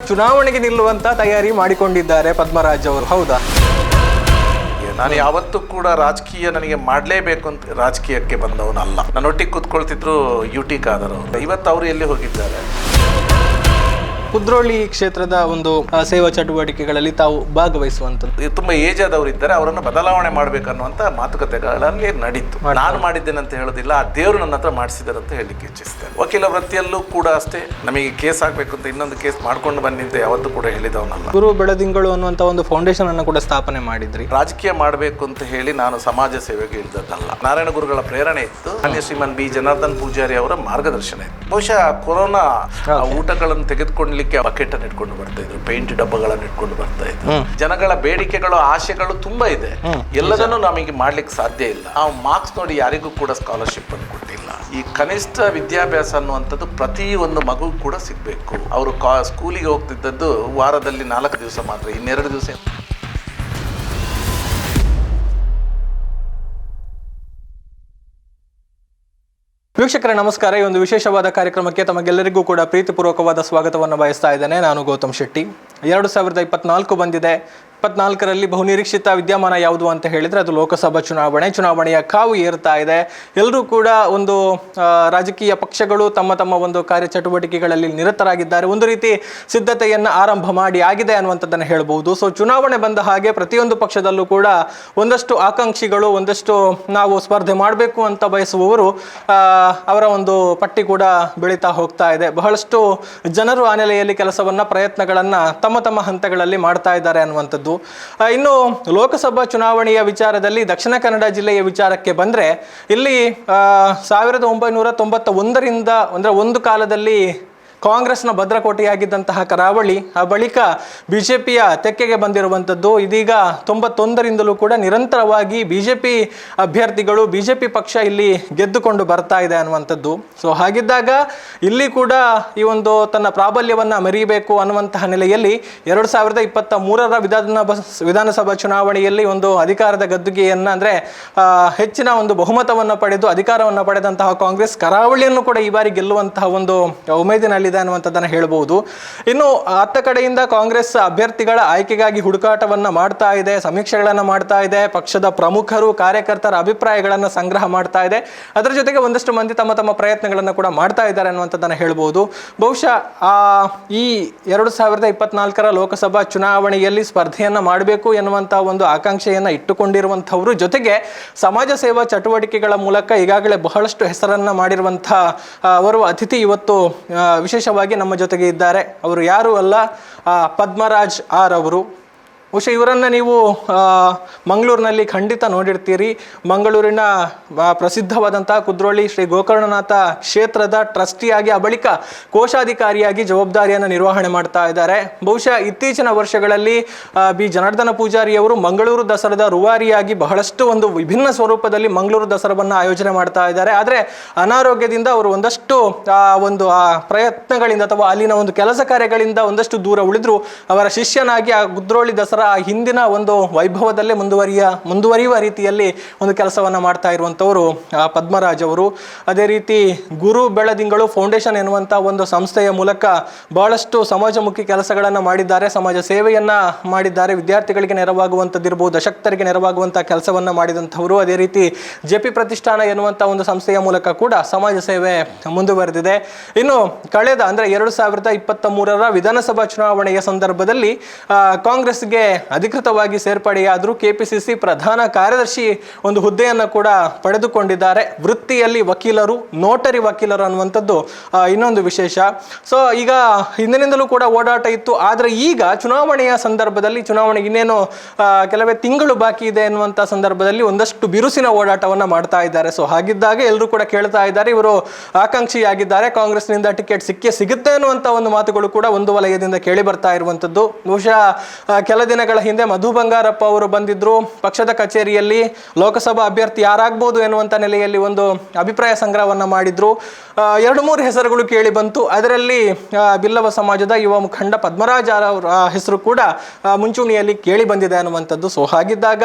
ಚುನಾವಣೆಗೆ ನಿಲ್ಲುವಂತ ತಯಾರಿ ಮಾಡಿಕೊಂಡಿದ್ದಾರೆ ಪದ್ಮರಾಜ್ ಅವರು, ಹೌದಾ? ನಾನು ಯಾವತ್ತೂ ಕೂಡ ರಾಜಕೀಯ ನನಗೆ ಮಾಡಲೇಬೇಕು ಅಂತ ರಾಜಕೀಯಕ್ಕೆ ಬಂದವನಲ್ಲ. ನನ್ನೊಟ್ಟಿಗೆ ಕೂತ್ಕೊಳ್ತಿದ್ರು UT ಖಾದರ್ ಅವರು. ಇವತ್ತು ಅವರು ಎಲ್ಲಿ ಹೋಗಿದ್ದಾರೆ? ಕುದ್ರೋಳಿ ಕ್ಷೇತ್ರದ ಒಂದು ಸೇವಾ ಚಟುವಟಿಕೆಗಳಲ್ಲಿ ತಾವು ಭಾಗವಹಿಸುವಂಥದ್ದು. ತುಂಬಾ ಏಜ್ ಆದವರು ಇದ್ದಾರೆ, ಅವರನ್ನು ಬದಲಾವಣೆ ಮಾಡಬೇಕನ್ನುವಂತ ಮಾತುಕತೆಗಳಲ್ಲಿ ನಡೀತು. ನಾನು ಮಾಡಿದ್ದೇನೆ ಅಂತ ಹೇಳೋದಿಲ್ಲ, ಆ ದೇವರು ನನ್ನ ಹತ್ರ ಮಾಡಿಸಿದ್ದಾರೆ ಅಂತ ಹೇಳಲಿಕ್ಕೆ ಇಚ್ಛಿಸ್ತೇನೆ. ವಕೀಲ ವೃತ್ತಿಯಲ್ಲೂ ಕೂಡ ಅಷ್ಟೇ, ನಮಗೆ ಕೇಸ್ ಹಾಕಬೇಕು ಅಂತ ಇನ್ನೊಂದು ಕೇಸ್ ಮಾಡ್ಕೊಂಡು ಬನ್ನಿ ಅಂತ ಯಾವತ್ತೂ ಕೂಡ ಹೇಳಿದವನಲ್ಲ. ಗುರು ಬೆಳದಿಂಗಳು ಅನ್ನುವಂಥ ಒಂದು ಫೌಂಡೇಶನ್ ಅನ್ನು ಕೂಡ ಸ್ಥಾಪನೆ ಮಾಡಿದ್ರಿ. ರಾಜಕೀಯ ಮಾಡಬೇಕು ಅಂತ ಹೇಳಿ ನಾನು ಸಮಾಜ ಸೇವೆಗೆ ಇಳಿದದ್ದಲ್ಲ. ನಾರಾಯಣ ಗುರುಗಳ ಪ್ರೇರಣೆ ಇತ್ತು, ಮಾನ್ಯ ಶ್ರೀಮನ್ B. ಜನಾರ್ದನ್ ಪೂಜಾರಿ ಅವರ ಮಾರ್ಗದರ್ಶನ ಇತ್ತು. ಬಹುಶಃ ಕೊರೋನಾ ಊಟಗಳನ್ನು ತೆಗೆದುಕೊಂಡು ಬಕೆಟ್ ಅನ್ನು ಇಟ್ಕೊಂಡು ಬರ್ತಾ ಇದ್ರು, ಪೇಂಟ್ ಡಬ್ಬಗಳನ್ನು ಇಟ್ಕೊಂಡು ಬರ್ತಾ ಇದ್ರು. ಜನಗಳ ಬೇಡಿಕೆಗಳು ಆಶೆಗಳು ತುಂಬಾ ಇದೆ, ಎಲ್ಲದನ್ನು ನಮಗೆ ಮಾಡ್ಲಿಕ್ಕೆ ಸಾಧ್ಯ ಇಲ್ಲ. ನಾವು ಮಾರ್ಕ್ಸ್ ನೋಡಿ ಯಾರಿಗೂ ಕೂಡ ಸ್ಕಾಲರ್ಶಿಪ್ ಅನ್ನು ಕೊಟ್ಟಿಲ್ಲ. ಈ ಕನಿಷ್ಠ ವಿದ್ಯಾಭ್ಯಾಸ ಅನ್ನುವಂಥದ್ದು ಪ್ರತಿ ಒಂದು ಮಗು ಕೂಡ ಸಿಗ್ಬೇಕು. ಅವರು ಸ್ಕೂಲಿಗೆ ಹೋಗ್ತಿದ್ದದ್ದು ವಾರದಲ್ಲಿ 4 ದಿವಸ ಮಾತ್ರ, ಇನ್ನೆರಡು ದಿವಸ. ವೀಕ್ಷಕರೇ ನಮಸ್ಕಾರ. ಈ ಒಂದು ವಿಶೇಷವಾದ ಕಾರ್ಯಕ್ರಮಕ್ಕೆ ತಮಗೆಲ್ಲರಿಗೂ ಕೂಡ ಪ್ರೀತಿಪೂರ್ವಕವಾದ ಸ್ವಾಗತವನ್ನು ಬಯಸ್ತಾ ಇದ್ದೇನೆ. ನಾನು ಗೌತಮ್ ಶೆಟ್ಟಿ. 2024 ಬಂದಿದೆ. 24ರಲ್ಲಿ ಬಹುನಿರೀಕ್ಷಿತ ವಿದ್ಯಮಾನ ಯಾವುದು ಅಂತ ಹೇಳಿದರೆ ಅದು ಲೋಕಸಭಾ ಚುನಾವಣೆಯ ಕಾವು ಏರ್ತಾ ಇದೆ. ಎಲ್ಲರೂ ಕೂಡ ಒಂದು ರಾಜಕೀಯ ಪಕ್ಷಗಳು ತಮ್ಮ ತಮ್ಮ ಒಂದು ಕಾರ್ಯಚಟುವಟಿಕೆಗಳಲ್ಲಿ ನಿರತರಾಗಿದ್ದಾರೆ. ಒಂದು ರೀತಿ ಸಿದ್ಧತೆಯನ್ನು ಆರಂಭ ಮಾಡಿ ಆಗಿದೆ ಅನ್ನುವಂಥದ್ದನ್ನು ಹೇಳ್ಬೋದು. ಸೊ ಚುನಾವಣೆ ಬಂದ ಹಾಗೆ ಪ್ರತಿಯೊಂದು ಪಕ್ಷದಲ್ಲೂ ಕೂಡ ಒಂದಷ್ಟು ಆಕಾಂಕ್ಷಿಗಳು, ಒಂದಷ್ಟು ನಾವು ಸ್ಪರ್ಧೆ ಮಾಡಬೇಕು ಅಂತ ಬಯಸುವವರು ಅವರ ಒಂದು ಪಟ್ಟಿ ಕೂಡ ಬೆಳೀತಾ ಹೋಗ್ತಾ ಇದೆ. ಬಹಳಷ್ಟು ಜನರು ಆ ನೆಲೆಯಲ್ಲಿ ಕೆಲಸವನ್ನು, ಪ್ರಯತ್ನಗಳನ್ನು ತಮ್ಮ ತಮ್ಮ ಹಂತಗಳಲ್ಲಿ ಮಾಡ್ತಾ ಇದ್ದಾರೆ ಅನ್ನುವಂಥದ್ದು. ಇನ್ನು ಲೋಕಸಭಾ ಚುನಾವಣೆಯ ವಿಚಾರದಲ್ಲಿ ದಕ್ಷಿಣ ಕನ್ನಡ ಜಿಲ್ಲೆಯ ವಿಚಾರಕ್ಕೆ ಬಂದರೆ ಇಲ್ಲಿ 1991ರಿಂದ ಅಂದರೆ ಒಂದು ಕಾಲದಲ್ಲಿ ಕಾಂಗ್ರೆಸ್ನ ಭದ್ರಕೋಟೆಯಾಗಿದ್ದಂತಹ ಕರಾವಳಿ ಆ ಬಳಿಕ BJPಯ ತೆಕ್ಕೆಗೆ ಬಂದಿರುವಂಥದ್ದು. ಇದೀಗ 91ರಿಂದಲೂ ಕೂಡ ನಿರಂತರವಾಗಿ BJP ಅಭ್ಯರ್ಥಿಗಳು, BJP ಪಕ್ಷ ಇಲ್ಲಿ ಗೆದ್ದುಕೊಂಡು ಬರ್ತಾ ಇದೆ ಅನ್ನುವಂಥದ್ದು. ಸೊ ಹಾಗಿದ್ದಾಗ ಇಲ್ಲಿ ಕೂಡ ಈ ಒಂದು ತನ್ನ ಪ್ರಾಬಲ್ಯವನ್ನು ಮೆರೀಬೇಕು ಅನ್ನುವಂತಹ ನೆಲೆಯಲ್ಲಿ 2023ರ ವಿಧಾನಸಭಾ ಚುನಾವಣೆಯಲ್ಲಿ ಒಂದು ಅಧಿಕಾರದ ಗದ್ದುಗೆಯನ್ನು ಅಂದರೆ ಹೆಚ್ಚಿನ ಒಂದು ಬಹುಮತವನ್ನು ಪಡೆದು ಅಧಿಕಾರವನ್ನು ಪಡೆದಂತಹ ಕಾಂಗ್ರೆಸ್ ಕರಾವಳಿಯನ್ನು ಕೂಡ ಈ ಬಾರಿ ಗೆಲ್ಲುವಂತಹ ಒಂದು ಉಮೇದಿನಲ್ಲಿ ಅನ್ನುವಂಥದ್ದನ್ನು ಹೇಳಬಹುದು. ಇನ್ನು ಅತ್ತ ಕಡೆಯಿಂದ ಕಾಂಗ್ರೆಸ್ ಅಭ್ಯರ್ಥಿಗಳ ಆಯ್ಕೆಗಾಗಿ ಹುಡುಕಾಟವನ್ನು ಮಾಡ್ತಾ ಇದೆ, ಸಮೀಕ್ಷೆಗಳನ್ನು ಮಾಡ್ತಾ ಇದೆ, ಪಕ್ಷದ ಪ್ರಮುಖರು ಕಾರ್ಯಕರ್ತರ ಅಭಿಪ್ರಾಯಗಳನ್ನು ಸಂಗ್ರಹ ಮಾಡ್ತಾ ಇದೆ. ಅದರ ಜೊತೆಗೆ ಒಂದಷ್ಟು ಮಂದಿ ತಮ್ಮ ತಮ್ಮ ಪ್ರಯತ್ನಗಳನ್ನು ಕೂಡ ಮಾಡ್ತಾ ಇದ್ದಾರೆ ಅನ್ನುವಂಥದ್ದನ್ನು ಹೇಳ್ಬೋದು. ಬಹುಶಃ ಈ 2024ರ ಲೋಕಸಭಾ ಚುನಾವಣೆಯಲ್ಲಿ ಸ್ಪರ್ಧೆಯನ್ನು ಮಾಡಬೇಕು ಎನ್ನುವಂಥ ಒಂದು ಆಕಾಂಕ್ಷೆಯನ್ನು ಇಟ್ಟುಕೊಂಡಿರುವಂಥವರು, ಜೊತೆಗೆ ಸಮಾಜ ಸೇವಾ ಚಟುವಟಿಕೆಗಳ ಮೂಲಕ ಈಗಾಗಲೇ ಬಹಳಷ್ಟು ಹೆಸರನ್ನು ಮಾಡಿರುವಂಥ ಅವರು ಅತಿಥಿ ಇವತ್ತು ವಿಶೇಷವಾಗಿ ನಮ್ಮ ಜೊತೆಗೆ ಇದ್ದಾರೆ. ಅವರು ಯಾರು ಅಲ್ಲ, ಪದ್ಮರಾಜ್ ಅವರು. ಬಹುಶಃ ಇವರನ್ನು ನೀವು ಮಂಗಳೂರಿನಲ್ಲಿ ಖಂಡಿತ ನೋಡಿರ್ತೀರಿ. ಮಂಗಳೂರಿನ ಪ್ರಸಿದ್ಧವಾದಂಥ ಕುದ್ರೋಳಿ ಶ್ರೀ ಗೋಕರ್ಣನಾಥ ಕ್ಷೇತ್ರದ ಟ್ರಸ್ಟಿಯಾಗಿ ಆ ಬಳಿಕ ಕೋಶಾಧಿಕಾರಿಯಾಗಿ ಜವಾಬ್ದಾರಿಯನ್ನು ನಿರ್ವಹಣೆ ಮಾಡ್ತಾ ಇದ್ದಾರೆ. ಬಹುಶಃ ಇತ್ತೀಚಿನ ವರ್ಷಗಳಲ್ಲಿ B. ಜನಾರ್ದನ ಪೂಜಾರಿಯವರು ಮಂಗಳೂರು ದಸರಾದ ರೂವಾರಿಯಾಗಿ ಬಹಳಷ್ಟು ಒಂದು ವಿಭಿನ್ನ ಸ್ವರೂಪದಲ್ಲಿ ಮಂಗಳೂರು ದಸರಾವನ್ನು ಆಯೋಜನೆ ಮಾಡ್ತಾ ಇದ್ದಾರೆ. ಆದರೆ ಅನಾರೋಗ್ಯದಿಂದ ಅವರು ಒಂದಷ್ಟು ಒಂದು ಪ್ರಯತ್ನಗಳಿಂದ ಅಥವಾ ಅಲ್ಲಿನ ಒಂದು ಕೆಲಸ ಕಾರ್ಯಗಳಿಂದ ಒಂದಷ್ಟು ದೂರ ಉಳಿದ್ರು. ಅವರ ಶಿಷ್ಯನಾಗಿ ಆ ಕುದ್ರೋಳಿ ದಸರಾ ಹಿಂದಿನ ಒಂದು ವೈಭವದಲ್ಲೇ ಮುಂದುವರಿಯುವ ರೀತಿಯಲ್ಲಿ ಒಂದು ಕೆಲಸವನ್ನು ಮಾಡ್ತಾ ಇರುವಂಥವರು ಪದ್ಮರಾಜ್ ಅವರು. ಅದೇ ರೀತಿ ಗುರು ಬೆಳದಿಂಗಳು ಫೌಂಡೇಶನ್ ಎನ್ನುವಂಥ ಒಂದು ಸಂಸ್ಥೆಯ ಮೂಲಕ ಬಹಳಷ್ಟು ಸಮಾಜಮುಖಿ ಕೆಲಸಗಳನ್ನು ಮಾಡಿದ್ದಾರೆ, ಸಮಾಜ ಸೇವೆಯನ್ನು ಮಾಡಿದ್ದಾರೆ. ವಿದ್ಯಾರ್ಥಿಗಳಿಗೆ ನೆರವಾಗುವಂಥದ್ದಿರ್ಬೋದು, ಅಶಕ್ತರಿಗೆ ನೆರವಾಗುವಂಥ ಕೆಲಸವನ್ನು ಮಾಡಿದಂಥವರು. ಅದೇ ರೀತಿ JP ಪ್ರತಿಷ್ಠಾನ ಎನ್ನುವಂಥ ಒಂದು ಸಂಸ್ಥೆಯ ಮೂಲಕ ಕೂಡ ಸಮಾಜ ಸೇವೆ ಮುಂದುವರೆದಿದೆ. ಇನ್ನು ಕಳೆದ ಅಂದರೆ 2023ರ ವಿಧಾನಸಭಾ ಚುನಾವಣೆಯ ಸಂದರ್ಭದಲ್ಲಿ ಕಾಂಗ್ರೆಸ್ಗೆ ಅಧಿಕೃತವಾಗಿ ಸೇರ್ಪಡೆಯಾದರೂ KPCC ಪ್ರಧಾನ ಕಾರ್ಯದರ್ಶಿ ಒಂದು ಹುದ್ದೆಯನ್ನು ಕೂಡ ಪಡೆದುಕೊಂಡಿದ್ದಾರೆ. ವೃತ್ತಿಯಲ್ಲಿ ವಕೀಲರು, ನೋಟರಿ ವಕೀಲರು ಅನ್ನುವಂಥದ್ದು ಇನ್ನೊಂದು ವಿಶೇಷ. ಸೊ ಈಗ ಹಿಂದಿನಿಂದಲೂ ಕೂಡ ಓಡಾಟ ಇತ್ತು. ಆದರೆ ಈಗ ಚುನಾವಣೆಯ ಸಂದರ್ಭದಲ್ಲಿ, ಚುನಾವಣೆಗೆ ಇನ್ನೇನು ಕೆಲವೇ ತಿಂಗಳು ಬಾಕಿ ಇದೆ ಎನ್ನುವಂಥ ಸಂದರ್ಭದಲ್ಲಿ ಒಂದಷ್ಟು ಬಿರುಸಿನ ಓಡಾಟವನ್ನು ಮಾಡ್ತಾ ಇದ್ದಾರೆ. ಸೊ ಹಾಗಿದ್ದಾಗ ಎಲ್ಲರೂ ಕೂಡ ಕೇಳ್ತಾ ಇದ್ದಾರೆ, ಇವರು ಆಕಾಂಕ್ಷಿಯಾಗಿದ್ದಾರೆ, ಕಾಂಗ್ರೆಸ್ನಿಂದ ಟಿಕೆಟ್ ಸಿಗುತ್ತೆ ಅನ್ನುವಂಥ ಒಂದು ಮಾತುಗಳು ಕೂಡ ಒಂದು ವಲಯದಿಂದ ಕೇಳಿ ಬರ್ತಾ ಇರುವಂಥದ್ದು. ಬಹುಶಃ ಕೆಲ ದಿನ ದಿನಗಳ ಹಿಂದೆ ಮಧು ಬಂಗಾರಪ್ಪ ಅವರು ಬಂದಿದ್ರು. ಪಕ್ಷದ ಕಚೇರಿಯಲ್ಲಿ ಲೋಕಸಭಾ ಅಭ್ಯರ್ಥಿ ಯಾರಾಗ್ಬೋದು ಎನ್ನುವಂಥ ನೆಲೆಯಲ್ಲಿ ಒಂದು ಅಭಿಪ್ರಾಯ ಸಂಗ್ರಹವನ್ನು ಮಾಡಿದ್ರು. 2-3 ಹೆಸರುಗಳು ಕೇಳಿ ಬಂತು. ಅದರಲ್ಲಿ ಬಿಲ್ಲವ ಸಮಾಜದ ಯುವ ಮುಖಂಡ ಪದ್ಮರಾಜ್ ಅವರ ಹೆಸರು ಕೂಡ ಮುಂಚೂಣಿಯಲ್ಲಿ ಕೇಳಿ ಬಂದಿದೆ ಅನ್ನುವಂಥದ್ದು. ಸೊ ಹಾಗಿದ್ದಾಗ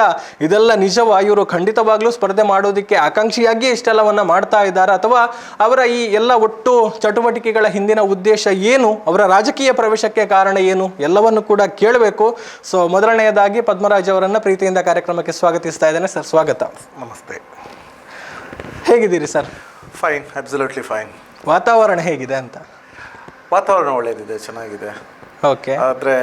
ಇದೆಲ್ಲ ನಿಜವಾ? ಇವರು ಖಂಡಿತವಾಗ್ಲೂ ಸ್ಪರ್ಧೆ ಮಾಡೋದಕ್ಕೆ ಆಕಾಂಕ್ಷಿಯಾಗಿ ಇಷ್ಟೆಲ್ಲವನ್ನ ಮಾಡ್ತಾ ಇದ್ದಾರೆ, ಅಥವಾ ಅವರ ಈ ಎಲ್ಲ ಒಟ್ಟು ಚಟುವಟಿಕೆಗಳ ಹಿಂದಿನ ಉದ್ದೇಶ ಏನು, ಅವರ ರಾಜಕೀಯ ಪ್ರವೇಶಕ್ಕೆ ಕಾರಣ ಏನು, ಎಲ್ಲವನ್ನು ಕೂಡ ಕೇಳಬೇಕು. ಸೊ ಮೊದಲನೆಯದಾಗಿ ಪದ್ಮರಾಜ್ ಅವರನ್ನ ಪ್ರೀತಿಯಿಂದ ಕಾರ್ಯಕ್ರಮಕ್ಕೆ ಸ್ವಾಗತಿಸ್ತಾ ಇದ್ದೇನೆ. ಸರ್, ಸ್ವಾಗತ. ನಮಸ್ತೆ. ಹೇಗಿದ್ದೀರಿ ಸರ್? Fine, absolutely fine. ವಾತಾವರಣ ಹೇಗಿದೆ ಅಂತ? ವಾತಾವರಣ ಒಳ್ಳೆಯದಿದೆ, ಚೆನ್ನಾಗಿದೆ. ಓಕೆ. ಆದರೆ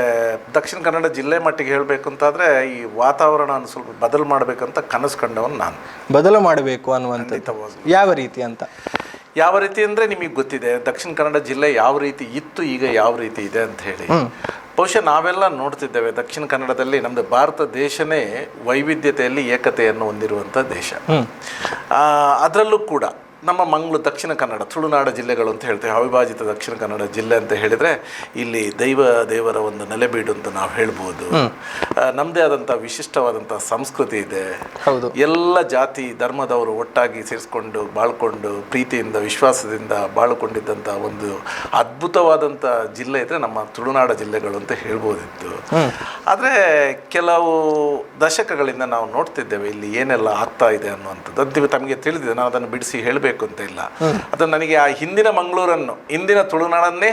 ದಕ್ಷಿಣ ಕನ್ನಡ ಜಿಲ್ಲೆ ಮಟ್ಟಿಗೆ ಹೇಳಬೇಕು ಅಂತಾದರೆ ಈ ವಾತಾವರಣ ಸ್ವಲ್ಪ ಬದಲು ಮಾಡಬೇಕಂತ ಕನಸು ಕಂಡವನು ನಾನು. ಬದಲು ಮಾಡಬೇಕು ಅನ್ನುವಂಥದ್ದು ಯಾವ ರೀತಿ ಅಂತ? ಯಾವ ರೀತಿ ಅಂದರೆ ನಿಮಗೆ ಗೊತ್ತಿದೆ ದಕ್ಷಿಣ ಕನ್ನಡ ಜಿಲ್ಲೆ ಯಾವ ರೀತಿ ಇತ್ತು, ಈಗ ಯಾವ ರೀತಿ ಇದೆ ಅಂತ ಹೇಳಿ. ಬಹುಶಃ ನಾವೆಲ್ಲ ನೋಡ್ತಿದ್ದೇವೆ ದಕ್ಷಿಣ ಕನ್ನಡದಲ್ಲಿ ನಮ್ಮದು ಭಾರತ ದೇಶನೇ ವೈವಿಧ್ಯತೆಯಲ್ಲಿ ಏಕತೆಯನ್ನು ಹೊಂದಿರುವಂಥ ದೇಶ. ಅದರಲ್ಲೂ ಕೂಡ ನಮ್ಮ ಮಂಗಳೂರು ದಕ್ಷಿಣ ಕನ್ನಡ ತುಳುನಾಡ ಜಿಲ್ಲೆಗಳು ಅಂತ ಹೇಳ್ತೇವೆ. ಅವಿಭಾಜಿತ ದಕ್ಷಿಣ ಕನ್ನಡ ಜಿಲ್ಲೆ ಅಂತ ಹೇಳಿದರೆ ಇಲ್ಲಿ ದೇವರ ಒಂದು ನೆಲೆಬೀಡು ಅಂತ ನಾವು ಹೇಳ್ಬೋದು. ನಮ್ಮದೇ ಆದಂಥ ವಿಶಿಷ್ಟವಾದಂಥ ಸಂಸ್ಕೃತಿ ಇದೆ. ಎಲ್ಲ ಜಾತಿ ಧರ್ಮದವರು ಒಟ್ಟಾಗಿ ಸೇರಿಸ್ಕೊಂಡು ಬಾಳ್ಕೊಂಡು ಪ್ರೀತಿಯಿಂದ ವಿಶ್ವಾಸದಿಂದ ಬಾಳ್ಕೊಂಡಿದ್ದಂಥ ಒಂದು ಅದ್ಭುತವಾದಂಥ ಜಿಲ್ಲೆ ಇದ್ದರೆ ನಮ್ಮ ತುಳುನಾಡ ಜಿಲ್ಲೆಗಳು ಅಂತ ಹೇಳ್ಬೋದಿತ್ತು. ಆದರೆ ಕೆಲವು ದಶಕಗಳಿಂದ ನಾವು ನೋಡ್ತಿದ್ದೇವೆ ಇಲ್ಲಿ ಏನೆಲ್ಲ ಆಗ್ತಾ ಇದೆ ಅನ್ನುವಂಥದ್ದು. ಅದು ತಮಗೆ ತಿಳಿದಿದೆ, ನಾನು ಅದನ್ನು ಬಿಡಿಸಿ ಹೇಳಬೇಕು ಅಂತ ಇಲ್ಲ. ಅದು ನನಗೆ ಆ ಹಿಂದಿನ ಮಂಗಳೂರನ್ನು, ಇಂದಿನ ತುಳುನಾಡನ್ನೇ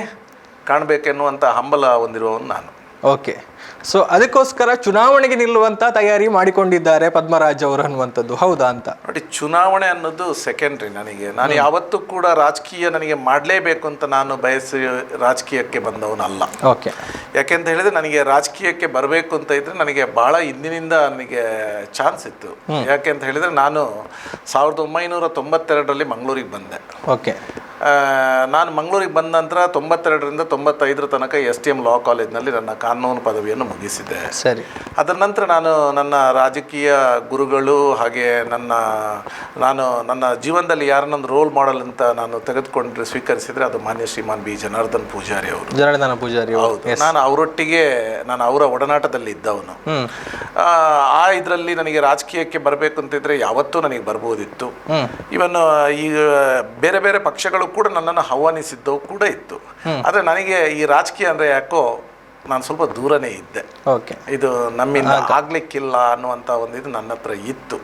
ಕಾಣಬೇಕೆನ್ನುವಂಥ ಹಂಬಲ ಹೊಂದಿರುವವನು ನಾನು. ಓಕೆ. ಸೊ ಅದಕ್ಕೋಸ್ಕರ ಚುನಾವಣೆಗೆ ನಿಲ್ಲುವಂತ ತಯಾರಿ ಮಾಡಿಕೊಂಡಿದ್ದಾರೆ ಪದ್ಮರಾಜ್ ಅವರು ಅನ್ನುವಂಥದ್ದು ಹೌದಾ ಅಂತ? ನೋಡಿ, ಚುನಾವಣೆ ಅನ್ನೋದು ಸೆಕೆಂಡ್ರಿ ನನಗೆ. ನಾನು ಯಾವತ್ತೂ ಕೂಡ ರಾಜಕೀಯ ನನಗೆ ಮಾಡಲೇಬೇಕು ಅಂತ ನಾನು ಬಯಸಿ ರಾಜಕೀಯಕ್ಕೆ ಬಂದವನಲ್ಲ. ಓಕೆ. ಯಾಕೆಂತ ಹೇಳಿದ್ರೆ ನನಗೆ ರಾಜಕೀಯಕ್ಕೆ ಬರಬೇಕು ಅಂತ ಇದ್ರೆ ನನಗೆ ಬಹಳ ಹಿಂದಿನಿಂದ ನನಗೆ ಚಾನ್ಸ್ ಇತ್ತು. ಯಾಕೆ ಅಂತ ಹೇಳಿದ್ರೆ ನಾನು 1992ರಲ್ಲಿ ಮಂಗಳೂರಿಗೆ ಬಂದೆ. ಓಕೆ. ನಾನು ಮಂಗಳೂರಿಗೆ ಬಂದ ನಂತರ 92ರಿಂದ 95 ತನಕ STM ಲಾ ಕಾಲೇಜ್ನಲ್ಲಿ ನನ್ನ ಕಾನೂನು ಪದವಿಯನ್ನು ಮುಗಿಸಿದ್ದೆ. ಸರಿ. ಅದರ ನಂತರ ನಾನು ನನ್ನ ರಾಜಕೀಯ ಗುರುಗಳು ಹಾಗೆ ನನ್ನ ಜೀವನದಲ್ಲಿ ಯಾರನ್ನೊಂದು ರೋಲ್ ಮಾಡೆಲ್ ಅಂತ ನಾನು ತೆಗೆದುಕೊಂಡು ಸ್ವೀಕರಿಸಿದರೆ ಅದು ಮಾನ್ಯ ಶ್ರೀಮಾನ್ ಬಿ ಜನಾರ್ದನ್ ಪೂಜಾರಿ ಅವರು. ಹೌದು. ನಾನು ಅವರೊಟ್ಟಿಗೆ ಅವರ ಒಡನಾಟದಲ್ಲಿ ಇದ್ದವನು. ಆ ಇದರಲ್ಲಿ ನನಗೆ ರಾಜಕೀಯಕ್ಕೆ ಬರಬೇಕು ಅಂತಿದ್ರೆ ಯಾವತ್ತೂ ನನಗೆ ಬರ್ಬೋದಿತ್ತು. ಇವನ್ ಈಗ ಬೇರೆ ಬೇರೆ ಪಕ್ಷಗಳು ಕೂಡ ನನ್ನನ್ನು ಆಹ್ವಾನಿಸಿದ್ದವು ಕೂಡ ಇತ್ತು. ಆದರೆ ನನಗೆ ಈ ರಾಜಕೀಯ ಅಂದರೆ ಯಾಕೋ ನಾನು ಸ್ವಲ್ಪ ದೂರನೇ ಇದ್ದೆ. ಇದು ನಮ್ಮಿಂದ ಆಗ್ಲಿಕ್ಕಿಲ್ಲ ಅನ್ನುವಂಥ ಒಂದು ಇದು ನನ್ನ ಹತ್ರ ಇತ್ತು.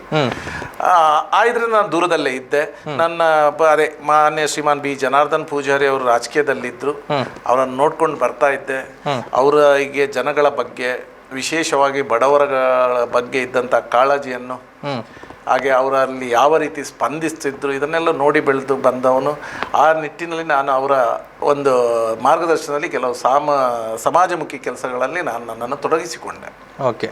ಇದ್ರೆ ನಾನು ದೂರದಲ್ಲೇ ಇದ್ದೆ. ಅದೇ ಮಾನ್ಯ ಶ್ರೀಮಾನ್ ಬಿ ಜನಾರ್ದನ್ ಪೂಜಾರಿ ಅವರು ರಾಜಕೀಯದಲ್ಲಿದ್ದರು. ಅವರನ್ನು ನೋಡ್ಕೊಂಡು ಬರ್ತಾ ಇದ್ದೆ. ಅವರಿಗೆ ಜನಗಳ ಬಗ್ಗೆ, ವಿಶೇಷವಾಗಿ ಬಡವರ ಬಗ್ಗೆ ಇದ್ದಂಥ ಕಾಳಜಿಯನ್ನು, ಹಾಗೆ ಅವರಲ್ಲಿ ಯಾವ ರೀತಿ ಸ್ಪಂದಿಸ್ತಿದ್ರು ಇದನ್ನೆಲ್ಲ ನೋಡಿ ಬೆಳೆದು ಬಂದವನು. ಆ ನಿಟ್ಟಿನಲ್ಲಿ ನಾನು ಅವರ ಒಂದು ಮಾರ್ಗದರ್ಶನದಲ್ಲಿ ಕೆಲವು ಸಮಾಜಮುಖಿ ಕೆಲಸಗಳಲ್ಲಿ ನಾನು ನನ್ನನ್ನು ತೊಡಗಿಸಿಕೊಂಡೆ. ಓಕೆ.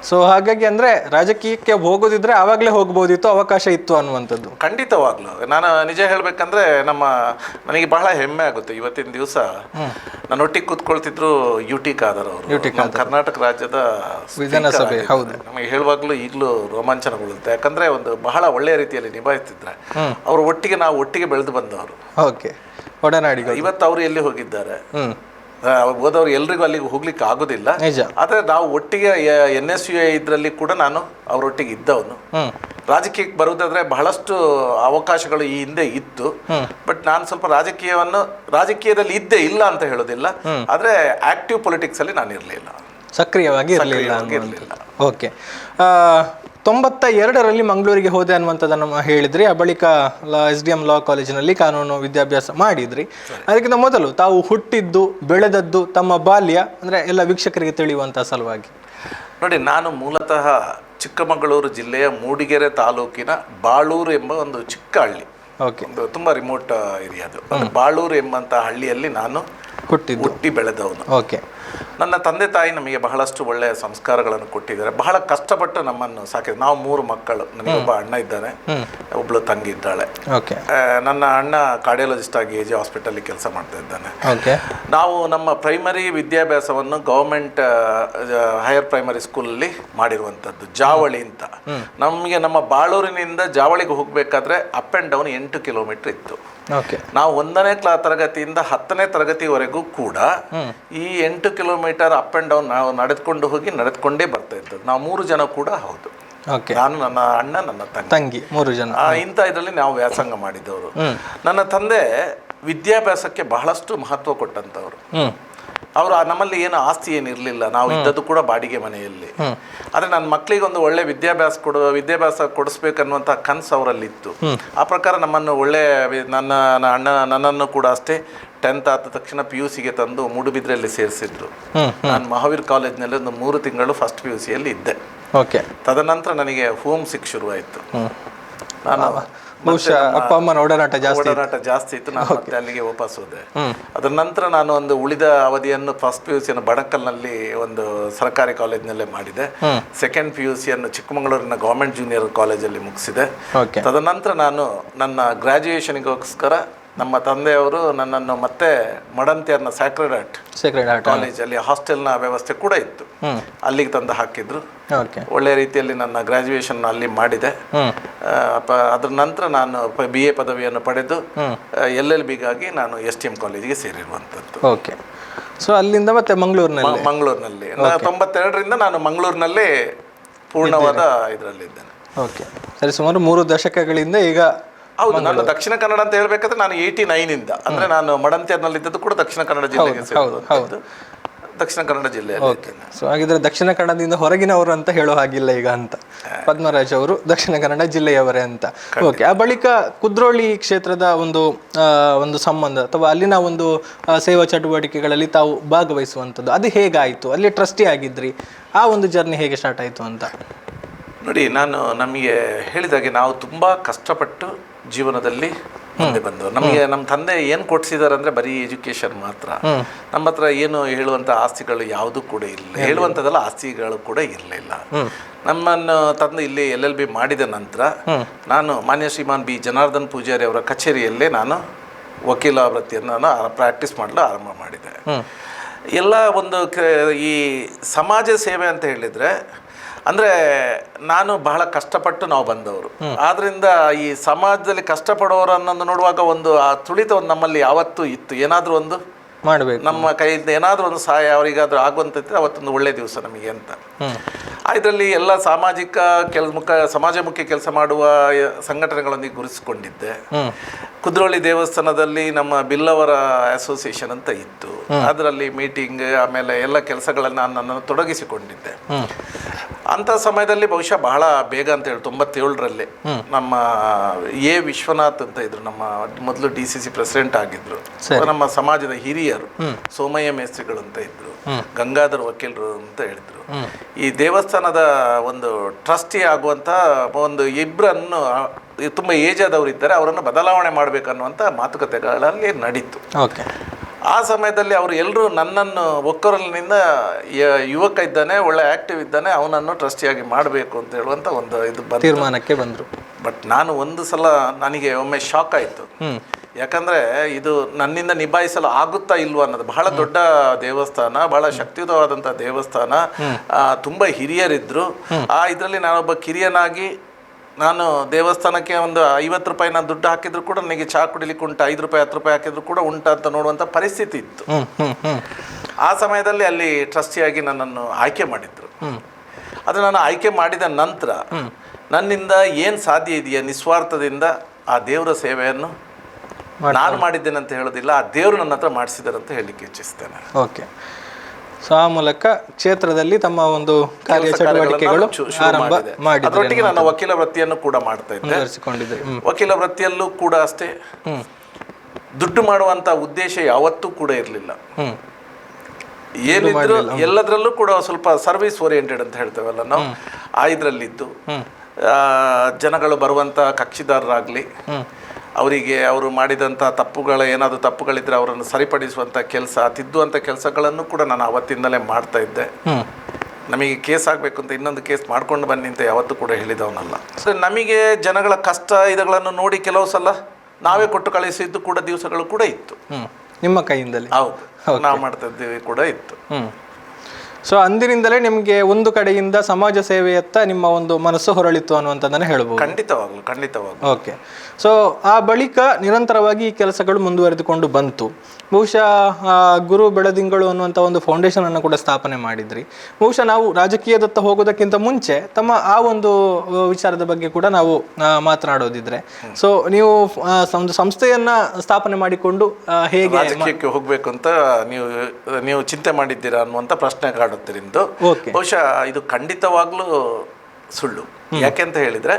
ಸೊ ಹಾಗಾಗಿ ಅಂದರೆ ರಾಜಕೀಯಕ್ಕೆ ಹೋಗೋದಿದ್ರೆ ಆವಾಗಲೇ ಹೋಗ್ಬೋದಿತ್ತು, ಅವಕಾಶ ಇತ್ತು ಅನ್ನುವಂಥದ್ದು. ಖಂಡಿತವಾಗ್ಲೂ. ನಾನು ನಿಜ ಹೇಳಬೇಕಂದ್ರೆ ನನಗೆ ಬಹಳ ಹೆಮ್ಮೆ ಆಗುತ್ತೆ. ಇವತ್ತಿನ ದಿವಸ ನನ್ನೊಟ್ಟಿಗೆ ಕೂತ್ಕೊಳ್ತಿದ್ರು UT ಖಾದರ್ ಅವರು, ಕರ್ನಾಟಕ ರಾಜ್ಯದ ವಿಧಾನಸಭೆ. ಹೌದು. ನಮಗೆ ಹೇಳುವಾಗಲೂ ಈಗಲೂ ರೋಮಾಂಚನಗೊಳ್ಳುತ್ತೆ. ಯಾಕಂದ್ರೆ ಒಂದು ಬಹಳ ಒಳ್ಳೆಯ ರೀತಿಯಲ್ಲಿ ನಿಭಾಯಿಸ್ತಿದ್ರೆ ಅವರು ನಾವು ಒಟ್ಟಿಗೆ ಬೆಳೆದು ಬಂದವರು. ಓಕೆ. ಒಡನಾಡಿಗಳು. ಇವತ್ತು ಅವರು ಎಲ್ಲಿ ಹೋಗಿದ್ದಾರೆ, ಹೋದವ್ರು ಎಲ್ರಿಗೂ ಅಲ್ಲಿಗೆ ಹೋಗ್ಲಿಕ್ಕೆ ಆಗೋದಿಲ್ಲ. ಆದರೆ ನಾವು ಒಟ್ಟಿಗೆ NSU ಇದರಲ್ಲಿ ಕೂಡ ನಾನು ಅವರೊಟ್ಟಿಗೆ ಇದ್ದವನು. ರಾಜಕೀಯಕ್ಕೆ ಬರುವುದಾದ್ರೆ ಬಹಳಷ್ಟು ಅವಕಾಶಗಳು ಈ ಹಿಂದೆ ಇತ್ತು. ಬಟ್ ನಾನು ಸ್ವಲ್ಪ ರಾಜಕೀಯದಲ್ಲಿ ಇದ್ದೇ ಇಲ್ಲ ಅಂತ ಹೇಳೋದಿಲ್ಲ, ಆದರೆ ಆಕ್ಟಿವ್ ಪೊಲಿಟಿಕ್ಸ್ ಅಲ್ಲಿ ನಾನು ಇರಲಿಲ್ಲ, ಸಕ್ರಿಯವಾಗಿ ಇರಲಿಲ್ಲ. ಓಕೆ. 92ರಲ್ಲಿ ಮಂಗಳೂರಿಗೆ ಹೋದೆ ಅನ್ನುವಂಥದ್ದನ್ನು ಹೇಳಿದ್ರಿ. ಆ ಬಳಿಕ SDM ಲಾ ಕಾಲೇಜಿನಲ್ಲಿ ಕಾನೂನು ವಿದ್ಯಾಭ್ಯಾಸ ಮಾಡಿದ್ರಿ. ಅದಕ್ಕಿಂತ ಮೊದಲು ತಾವು ಹುಟ್ಟಿದ್ದು ಬೆಳೆದದ್ದು ತಮ್ಮ ಬಾಲ್ಯ ಅಂದರೆ ಎಲ್ಲ ವೀಕ್ಷಕರಿಗೆ ತಿಳಿಯುವಂಥ ಸಲುವಾಗಿ. ನೋಡಿ, ನಾನು ಮೂಲತಃ ಚಿಕ್ಕಮಗಳೂರು ಜಿಲ್ಲೆಯ ಮೂಡಿಗೆರೆ ತಾಲೂಕಿನ ಬಾಳೂರು ಎಂಬ ಒಂದು ಚಿಕ್ಕ ಹಳ್ಳಿ. ಓಕೆ. ತುಂಬ ರಿಮೋಟ್ ಏರಿಯಾ ಅದು. ಬಾಳೂರು ಎಂಬಂಥ ಹಳ್ಳಿಯಲ್ಲಿ ನಾನು ಹುಟ್ಟಿ ಬೆಳೆದವನು. ಓಕೆ. ನನ್ನ ತಂದೆ ತಾಯಿ ನಮಗೆ ಬಹಳಷ್ಟು ಒಳ್ಳೆಯ ಸಂಸ್ಕಾರಗಳನ್ನು ಕೊಟ್ಟಿದ್ದಾರೆ. ಬಹಳ ಕಷ್ಟಪಟ್ಟು ನಮ್ಮನ್ನು ಸಾಕಿದ್ರು. ನಾವು 3 ಮಕ್ಕಳು. ನನಗೊಬ್ಬ ಅಣ್ಣ ಇದ್ದಾನೆ, ಒಬ್ಳು ತಂಗಿ ಇದ್ದಾಳೆ. ನನ್ನ ಅಣ್ಣ ಕಾರ್ಡಿಯಾಲಜಿಸ್ಟ್ ಆಗಿ AJ ಹಾಸ್ಪಿಟಲ್ ಕೆಲಸ ಮಾಡ್ತಾ ಇದ್ದಾನೆ. ನಾವು ನಮ್ಮ ಪ್ರೈಮರಿ ವಿದ್ಯಾಭ್ಯಾಸವನ್ನು ಗವರ್ಮೆಂಟ್ ಹೈಯರ್ ಪ್ರೈಮರಿ ಸ್ಕೂಲಲ್ಲಿ ಮಾಡಿರುವಂಥದ್ದು, ಜಾವಳಿ ಅಂತ. ನಮಗೆ ನಮ್ಮ ಬಾಳೂರಿನಿಂದ ಜಾವಳಿಗೆ ಹೋಗಬೇಕಾದ್ರೆ ಅಪ್ ಆ್ಯಂಡ್ ಡೌನ್ 8 ಕಿಲೋಮೀಟರ್ ಇತ್ತು. ಓಕೆ. ನಾವು 1ನೇ ತರಗತಿಯಿಂದ 10ನೇ ತರಗತಿವರೆಗೂ ಕೂಡ ಈ 8 ಕಿಲೋಮೀಟರ್ ಅಪ್ ಆ್ಯಂಡ್ ಡೌನ್ ನಾವು ನಡೆದುಕೊಂಡೇ ಬರ್ತಾ ಇದ್ದದ್ದು. ನಾವು 3 ಜನ ಕೂಡ ಹೌದು. ನಾನು, ನನ್ನ ಅಣ್ಣ, ನನ್ನ ತಂಗಿ 3 ಜನ. ಇಂಥ ಇದರಲ್ಲಿ ನಾವು ವ್ಯಾಸಂಗ ಮಾಡಿದವರು. ನನ್ನ ತಂದೆ ವಿದ್ಯಾಭ್ಯಾಸಕ್ಕೆ ಬಹಳಷ್ಟು ಮಹತ್ವ ಕೊಟ್ಟಂಥವ್ರು. ಅವರು ನಮ್ಮಲ್ಲಿ ಏನು ಆಸ್ತಿ ಏನಿರಲಿಲ್ಲ, ನಾವು ಇದ್ದದ್ದು ಕೂಡ ಬಾಡಿಗೆ ಮನೆಯಲ್ಲಿ. ಆದರೆ ನನ್ನ ಮಕ್ಕಳಿಗೆ ಒಂದು ಒಳ್ಳೆ ವಿದ್ಯಾಭ್ಯಾಸ ಕೊಡಿಸ್ಬೇಕನ್ನುವಂಥ ಕನಸು ಅವರಲ್ಲಿತ್ತು. ಆ ಪ್ರಕಾರ ನಮ್ಮನ್ನು ಒಳ್ಳೆ ನನ್ನನ್ನು ಕೂಡ ಅಷ್ಟೇ 10th ಆದ ತಕ್ಷಣ PUCಗೆ ತಂದು ಮೂಡುಬಿದ್ರೆಯಲ್ಲಿ ಸೇರಿಸಿದ್ರು. ನಾನು ಮಹಾವೀರ್ ಕಾಲೇಜ್ನಲ್ಲಿ ಒಂದು 3 ತಿಂಗಳು ಫಸ್ಟ್ PUCಯಲ್ಲಿ ಇದ್ದೆ. ತದನಂತರ ನನಗೆ ಹೋಮ್ ಸಿಕ್ ಶುರುವಾಯಿತು. ನಾನು ಅಪ್ಪ ಅಮ್ಮನ ಓಡಾಟ ಜಾಸ್ತಿ ಇತ್ತು. ನಾನು ಮತ್ತೆ ಅಲ್ಲಿಗೆ ವಾಪಸ್ ಹೋದೆ. ಅದರ ನಂತರ ನಾನು ಒಂದು ಉಳಿದ ಅವಧಿಯನ್ನು ಫಸ್ಟ್ PUCಯನ್ನು ಬಡಕಲ್ನಲ್ಲಿ ಒಂದು ಸರ್ಕಾರಿ ಕಾಲೇಜ್ನಲ್ಲೇ ಮಾಡಿದೆ. ಸೆಕೆಂಡ್ PUCಯನ್ನು ಚಿಕ್ಕಮಗಳೂರಿನ ಗೌರ್ಮೆಂಟ್ ಜೂನಿಯರ್ ಕಾಲೇಜಲ್ಲಿ ಮುಗಿಸಿದೆ. ತದನಂತರ ನಾನು ನನ್ನ ಗ್ರಾಜ್ಯುಯೇಷನ್ಗೋಸ್ಕರ ನಮ್ಮ ತಂದೆಯವರು ನನ್ನನ್ನು ಮತ್ತೆ ಮಡಂತಿಯರ್ನ ಸ್ಯಾಕ್ರೆಡ್ ಹಾರ್ಟ್ ಕಾಲೇಜಲ್ಲಿ ಹಾಸ್ಟೆಲ್ನ ವ್ಯವಸ್ಥೆ ಕೂಡ ಇತ್ತು, ಅಲ್ಲಿಗೆ ತಂದು ಹಾಕಿದ್ರು. ಒಳ್ಳೆ ರೀತಿಯಲ್ಲಿ ನನ್ನ ಗ್ರಾಜ್ಯುಯೇಷನ್ ಅಲ್ಲಿ ಮಾಡಿದೆ. ಅದ್ರ ನಂತರ ನಾನು BA ಪದವಿಯನ್ನು ಪಡೆದು LLBಗಾಗಿ ನಾನು STM ಕಾಲೇಜಿಗೆ ಸೇರಿರುವಂಥದ್ದು. ಓಕೆ. ಸೊ ಅಲ್ಲಿಂದ ಮತ್ತೆ ಮಂಗಳೂರಿನಲ್ಲಿ 92ರಿಂದ ನಾನು ಮಂಗಳೂರಿನಲ್ಲಿ ಪೂರ್ಣವಾದ ಇದರಲ್ಲಿದ್ದೇನೆ. ಓಕೆ, ಸರಿ. ಸುಮಾರು 3 ದಶಕಗಳಿಂದ ಈಗ ಹೌದು. ನಾನು ದಕ್ಷಿಣ ಕನ್ನಡ ಅಂತ ಹೇಳ್ಬೇಕಾದ್ರೆ ನಾನು 89ಇಂದ, ಅಂದ್ರೆ ನಾನು ಮಡಂತಿಯರ್ನಲ್ಲಿದ್ದದ್ದು ಕೂಡ ದಕ್ಷಿಣ ಕನ್ನಡ ಜಿಲ್ಲೆಗೆ ಸೇರಿದ್ದು. ದಕ್ಷಿಣ ಕನ್ನಡ ಜಿಲ್ಲೆಯಲ್ಲಿ. ಸೊ ಹಾಗಿದ್ರೆ ದಕ್ಷಿಣ ಕನ್ನಡದಿಂದ ಹೊರಗಿನವರು ಅಂತ ಹೇಳೋ ಹಾಗಿಲ್ಲ ಈಗ ಅಂತ. ಪದ್ಮರಾಜ್ ಅವರು ದಕ್ಷಿಣ ಕನ್ನಡ ಜಿಲ್ಲೆಯವರೇ ಅಂತ. ಓಕೆ. ಆ ಬಳಿಕ ಕುದ್ರೋಳಿ ಕ್ಷೇತ್ರದ ಒಂದು ಸಂಬಂಧ ಅಥವಾ ಅಲ್ಲಿನ ಒಂದು ಸೇವಾ ಚಟುವಟಿಕೆಗಳಲ್ಲಿ ತಾವು ಭಾಗವಹಿಸುವಂಥದ್ದು ಅದು ಹೇಗಾಯಿತು? ಅಲ್ಲಿ ಟ್ರಸ್ಟಿ ಆಗಿದ್ರಿ, ಆ ಒಂದು ಜರ್ನಿ ಹೇಗೆ ಸ್ಟಾರ್ಟ್ ಆಯಿತು ಅಂತ? ನೋಡಿ, ನಮಗೆ ಹೇಳಿದಾಗೆ ನಾವು ತುಂಬ ಕಷ್ಟಪಟ್ಟು ಜೀವನದಲ್ಲಿ ಮುಂದೆ ಬಂದವರು. ನಮ್ಮ ತಂದೆ ಏನು ಕೊಡ್ಸಿದ್ದಾರೆ ಅಂದರೆ ಬರೀ ಎಜುಕೇಷನ್ ಮಾತ್ರ. ನಮ್ಮ ಹತ್ರ ಏನು ಹೇಳುವಂಥ ಆಸ್ತಿಗಳು ಯಾವುದೂ ಕೂಡ ಇರಲಿಲ್ಲ, ಹೇಳುವಂಥದ್ದೆಲ್ಲ ಆಸ್ತಿಗಳು ಕೂಡ ಇರಲಿಲ್ಲ. ನಮ್ಮನ್ನು ತಂದು ಇಲ್ಲಿ LLB ಮಾಡಿದ ನಂತರ ನಾನು ಮಾನ್ಯ ಶ್ರೀಮಾನ್ B ಜನಾರ್ದನ್ ಪೂಜಾರಿ ಅವರ ಕಚೇರಿಯಲ್ಲೇ ನಾನು ವಕೀಲ ವೃತ್ತಿಯನ್ನು ನಾನು ಪ್ರಾಕ್ಟೀಸ್ ಮಾಡಲು ಆರಂಭ ಮಾಡಿದೆ. ಎಲ್ಲ ಒಂದು ಈ ಸಮಾಜ ಸೇವೆ ಅಂತ ಹೇಳಿದರೆ ಅಂದರೆ ನಾನು ಬಹಳ ಕಷ್ಟಪಟ್ಟು ನಾವು ಬಂದವರು. ಆದ್ದರಿಂದ ಈ ಸಮಾಜದಲ್ಲಿ ಕಷ್ಟಪಡೋರು ಅನ್ನೋದು ನೋಡುವಾಗ ಒಂದು ಆ ತುಳಿತ ಒಂದು ನಮ್ಮಲ್ಲಿ ಯಾವತ್ತೂ ಇತ್ತು. ಏನಾದರೂ ಒಂದು ಮಾಡಬೇಕು, ನಮ್ಮ ಕೈಯಿಂದ ಏನಾದರೂ ಒಂದು ಸಹಾಯ ಅವರಿಗಾದರೂ ಆಗುವಂಥದ್ದು ಅವತ್ತೊಂದು ಒಳ್ಳೆಯ ದಿವಸ ನಮಗೆ ಅಂತ. ಇದರಲ್ಲಿ ಎಲ್ಲ ಸಮಾಜಮುಖಿ ಕೆಲಸ ಮಾಡುವ ಸಂಘಟನೆಗಳೊಂದಿಗೆ ಗುರುತಿಸಿಕೊಂಡಿದ್ದೆ. ಕುದ್ರೋಳಿ ದೇವಸ್ಥಾನದಲ್ಲಿ ನಮ್ಮ ಬಿಲ್ಲವರ ಅಸೋಸಿಯೇಷನ್ ಅಂತ ಇತ್ತು, ಅದರಲ್ಲಿ ಮೀಟಿಂಗ್ ಆಮೇಲೆ ಎಲ್ಲ ಕೆಲಸಗಳನ್ನು ನನ್ನನ್ನು ತೊಡಗಿಸಿಕೊಂಡಿದ್ದೆ. ಅಂಥ ಸಮಯದಲ್ಲಿ ಬಹುಶಃ ಬಹಳ ಬೇಗ ಅಂತ ಹೇಳಿ 97ರಲ್ಲಿ ನಮ್ಮ ವಿಶ್ವನಾಥ್ ಅಂತ ಇದ್ರು, ನಮ್ಮ ಮೊದಲು DCC ಪ್ರೆಸಿಡೆಂಟ್ ಆಗಿದ್ರು. ನಮ್ಮ ಸಮಾಜದ ಹಿರಿಯರು ಸೋಮಯ್ಯ ಮೇಸ್ತ್ರಿಗಳು ಅಂತ ಇದ್ರು, ಗಂಗಾಧರ್ ವಕೀಲರು ಅಂತ ಹೇಳಿದ್ರು. ಈ ದೇವಸ್ಥಾನದ ಒಂದು ಟ್ರಸ್ಟಿ ಆಗುವಂಥ ಒಂದು ಇಬ್ಬರನ್ನು ತುಂಬ ಏಜ್ ಆದವರು ಇದ್ದಾರೆ, ಅವರನ್ನು ಬದಲಾವಣೆ ಮಾಡಬೇಕನ್ನುವಂಥ ಮಾತುಕತೆಗಳಲ್ಲಿ ನಡೀತು. ಆ ಸಮಯದಲ್ಲಿ ಅವರು ಎಲ್ಲರೂ ನನ್ನನ್ನು ಒಕ್ಕರಲಿನಿಂದ ಯುವಕ ಇದ್ದಾನೆ, ಒಳ್ಳೆ ಆ್ಯಕ್ಟಿವ್ ಇದ್ದಾನೆ, ಅವನನ್ನು ಟ್ರಸ್ಟಿಯಾಗಿ ಮಾಡಬೇಕು ಅಂತ ಹೇಳುವಂಥ ಒಂದು ತೀರ್ಮಾನಕ್ಕೆ ಬಂದರು. ಬಟ್ ನಾನು ಒಂದು ಸಲ ನನಗೆ ಒಮ್ಮೆ ಶಾಕ್ ಆಯಿತು. ಯಾಕಂದರೆ ಇದು ನನ್ನಿಂದ ನಿಭಾಯಿಸಲು ಆಗುತ್ತಾ ಇಲ್ವ ಅನ್ನೋದು. ಬಹಳ ದೊಡ್ಡ ದೇವಸ್ಥಾನ, ಬಹಳ ಶಕ್ತಿಯುತವಾದಂಥ ದೇವಸ್ಥಾನ, ತುಂಬ ಹಿರಿಯರಿದ್ದರು. ಇದರಲ್ಲಿ ನಾನೊಬ್ಬ ಕಿರಿಯನಾಗಿ ನಾನು ದೇವಸ್ಥಾನಕ್ಕೆ ಒಂದು 50 ರೂಪಾಯಿ ನಾನು ದುಡ್ಡು ಹಾಕಿದ್ರು ಕೂಡ ನನಗೆ ಚಹಾ ಕುಡಿಲಿಕ್ಕೆ ಉಂಟು, 5 ರೂಪಾಯಿ 10 ರೂಪಾಯಿ ಹಾಕಿದ್ರು ಕೂಡ ಉಂಟು ಅಂತ ನೋಡುವಂಥ ಪರಿಸ್ಥಿತಿ ಇತ್ತು. ಆ ಸಮಯದಲ್ಲಿ ಅಲ್ಲಿ ಟ್ರಸ್ಟಿಯಾಗಿ ನನ್ನನ್ನು ಆಯ್ಕೆ ಮಾಡಿದ್ರು. ಅದು ನಾನು ಆಯ್ಕೆ ಮಾಡಿದ ನಂತರ ನನ್ನಿಂದ ಏನು ಸಾಧ್ಯ ಇದೆಯಾ ನಿಸ್ವಾರ್ಥದಿಂದ ಆ ದೇವರ ಸೇವೆಯನ್ನು ನಾನು ಮಾಡಿದ್ದೇನೆ ಅಂತ ಹೇಳೋದಿಲ್ಲ, ಆ ದೇವರು ನನ್ನ ಹತ್ರ ಮಾಡಿಸಿದ್ದಾರೆ ಅಂತ ಹೇಳಲಿಕ್ಕೆ ಇಚ್ಛಿಸ್ತೇನೆ. ಓಕೆ. ಸೊ ಆ ಮೂಲಕ ಕ್ಷೇತ್ರದಲ್ಲಿ ತಮ್ಮ ಒಂದು ಕಾರ್ಯ ಚಟುವಟಿಕೆಗಳು ಆರಂಭ ಮಾಡಿದ್ರು. ಅದರೊಟ್ಟಿಗೆ ನಾನು ವಕೀಲ ವೃತ್ತಿಯನ್ನು ಕೂಡ ಮಾಡ್ತಾ ಇದ್ದೆ. ವಕೀಲ ವೃತ್ತಿಯಲ್ಲೂ ಕೂಡ ಅಷ್ಟೇ ದುಡ್ಡು ಮಾಡುವಂತ ಉದ್ದೇಶ ಯಾವತ್ತೂ ಕೂಡ ಇರಲಿಲ್ಲ. ಏನಿದ್ರು ಎಲ್ಲದರಲ್ಲೂ ಕೂಡ ಸ್ವಲ್ಪ ಸರ್ವಿಸ್ ಓರಿಯೆಂಟೆಡ್ ಅಂತ ಹೇಳ್ತೇವಲ್ಲ ನಾವು, ಇದರಲ್ಲಿದ್ದು ಜನಗಳು ಬರುವಂಥ ಕಕ್ಷಿದಾರರಾಗಲಿ ಅವರಿಗೆ ಅವರು ಮಾಡಿದಂಥ ಏನಾದರೂ ತಪ್ಪುಗಳಿದ್ರೆ ಅವರನ್ನು ಸರಿಪಡಿಸುವಂಥ ಕೆಲಸ, ತಿದ್ದುವಂಥ ಕೆಲಸಗಳನ್ನು ಕೂಡ ನಾನು ಅವತ್ತಿಂದಲೇ ಮಾಡ್ತಾ ಇದ್ದೆ. ನಮಗೆ ಕೇಸ್ ಆಗಬೇಕು ಅಂತ ಇನ್ನೊಂದು ಕೇಸ್ ಮಾಡ್ಕೊಂಡು ಬನ್ನಿ ಅಂತ ಯಾವತ್ತೂ ಕೂಡ ಹೇಳಿದವನಲ್ಲ. ನಮಗೆ ಜನಗಳ ಕಷ್ಟ ಇದಗಳನ್ನು ನೋಡಿ ಕೆಲವು ಸಲ ನಾವೇ ಕೊಟ್ಟು ಕಳಿಸಿದ್ದು ಕೂಡ ದಿವಸಗಳು ಕೂಡ ಇತ್ತು. ನಿಮ್ಮ ಕೈಯಿಂದಲೇ? ಹೌದು, ನಾವು ಮಾಡ್ತಾ ಇದ್ದೀವಿ ಕೂಡ ಇತ್ತು. ಸೊ ಅಂದಿನಿಂದಲೇ ನಿಮಗೆ ಒಂದು ಕಡೆಯಿಂದ ಸಮಾಜ ಸೇವೆಯತ್ತ ನಿಮ್ಮ ಒಂದು ಮನಸ್ಸು ಹೊರಳಿತು ಅನ್ನುವಂಥದ್ದನ್ನು ಹೇಳ್ಬೋದು. ಖಂಡಿತವಾಗ್ಲು. ಓಕೆ. ಸೊ ಆ ಬಳಿಕ ನಿರಂತರವಾಗಿ ಈ ಕೆಲಸಗಳು ಮುಂದುವರೆದುಕೊಂಡು ಬಂತು. ಬಹುಶಃ ಗುರು ಬೆಳದಿಂಗಳು ಅನ್ನುವಂಥ ಒಂದು ಫೌಂಡೇಶನ್ ಅನ್ನು ಕೂಡ ಸ್ಥಾಪನೆ ಮಾಡಿದ್ರಿ. ಬಹುಶಃ ನಾವು ರಾಜಕೀಯದತ್ತ ಹೋಗೋದಕ್ಕಿಂತ ಮುಂಚೆ ತಮ್ಮ ಆ ಒಂದು ವಿಚಾರದ ಬಗ್ಗೆ ಕೂಡ ನಾವು ಮಾತನಾಡೋದಿದ್ರೆ, ಸೊ ನೀವು ಒಂದು ಸಂಸ್ಥೆಯನ್ನ ಸ್ಥಾಪನೆ ಮಾಡಿಕೊಂಡು ಹೇಗೆ ರಾಜಕೀಯಕ್ಕೆ ಹೋಗ್ಬೇಕು ಅಂತ ನೀವು ಚಿಂತೆ ಮಾಡಿದ್ದೀರಾ ಅನ್ನುವಂಥ ಪ್ರಶ್ನೆ ಕಾಡುತ್ತೆ ನಿಮ್ದು. ಬಹುಶಃ ಇದು ಖಂಡಿತವಾಗ್ಲೂ ಸುಳ್ಳು. ಯಾಕೆಂತ ಹೇಳಿದ್ರೆ,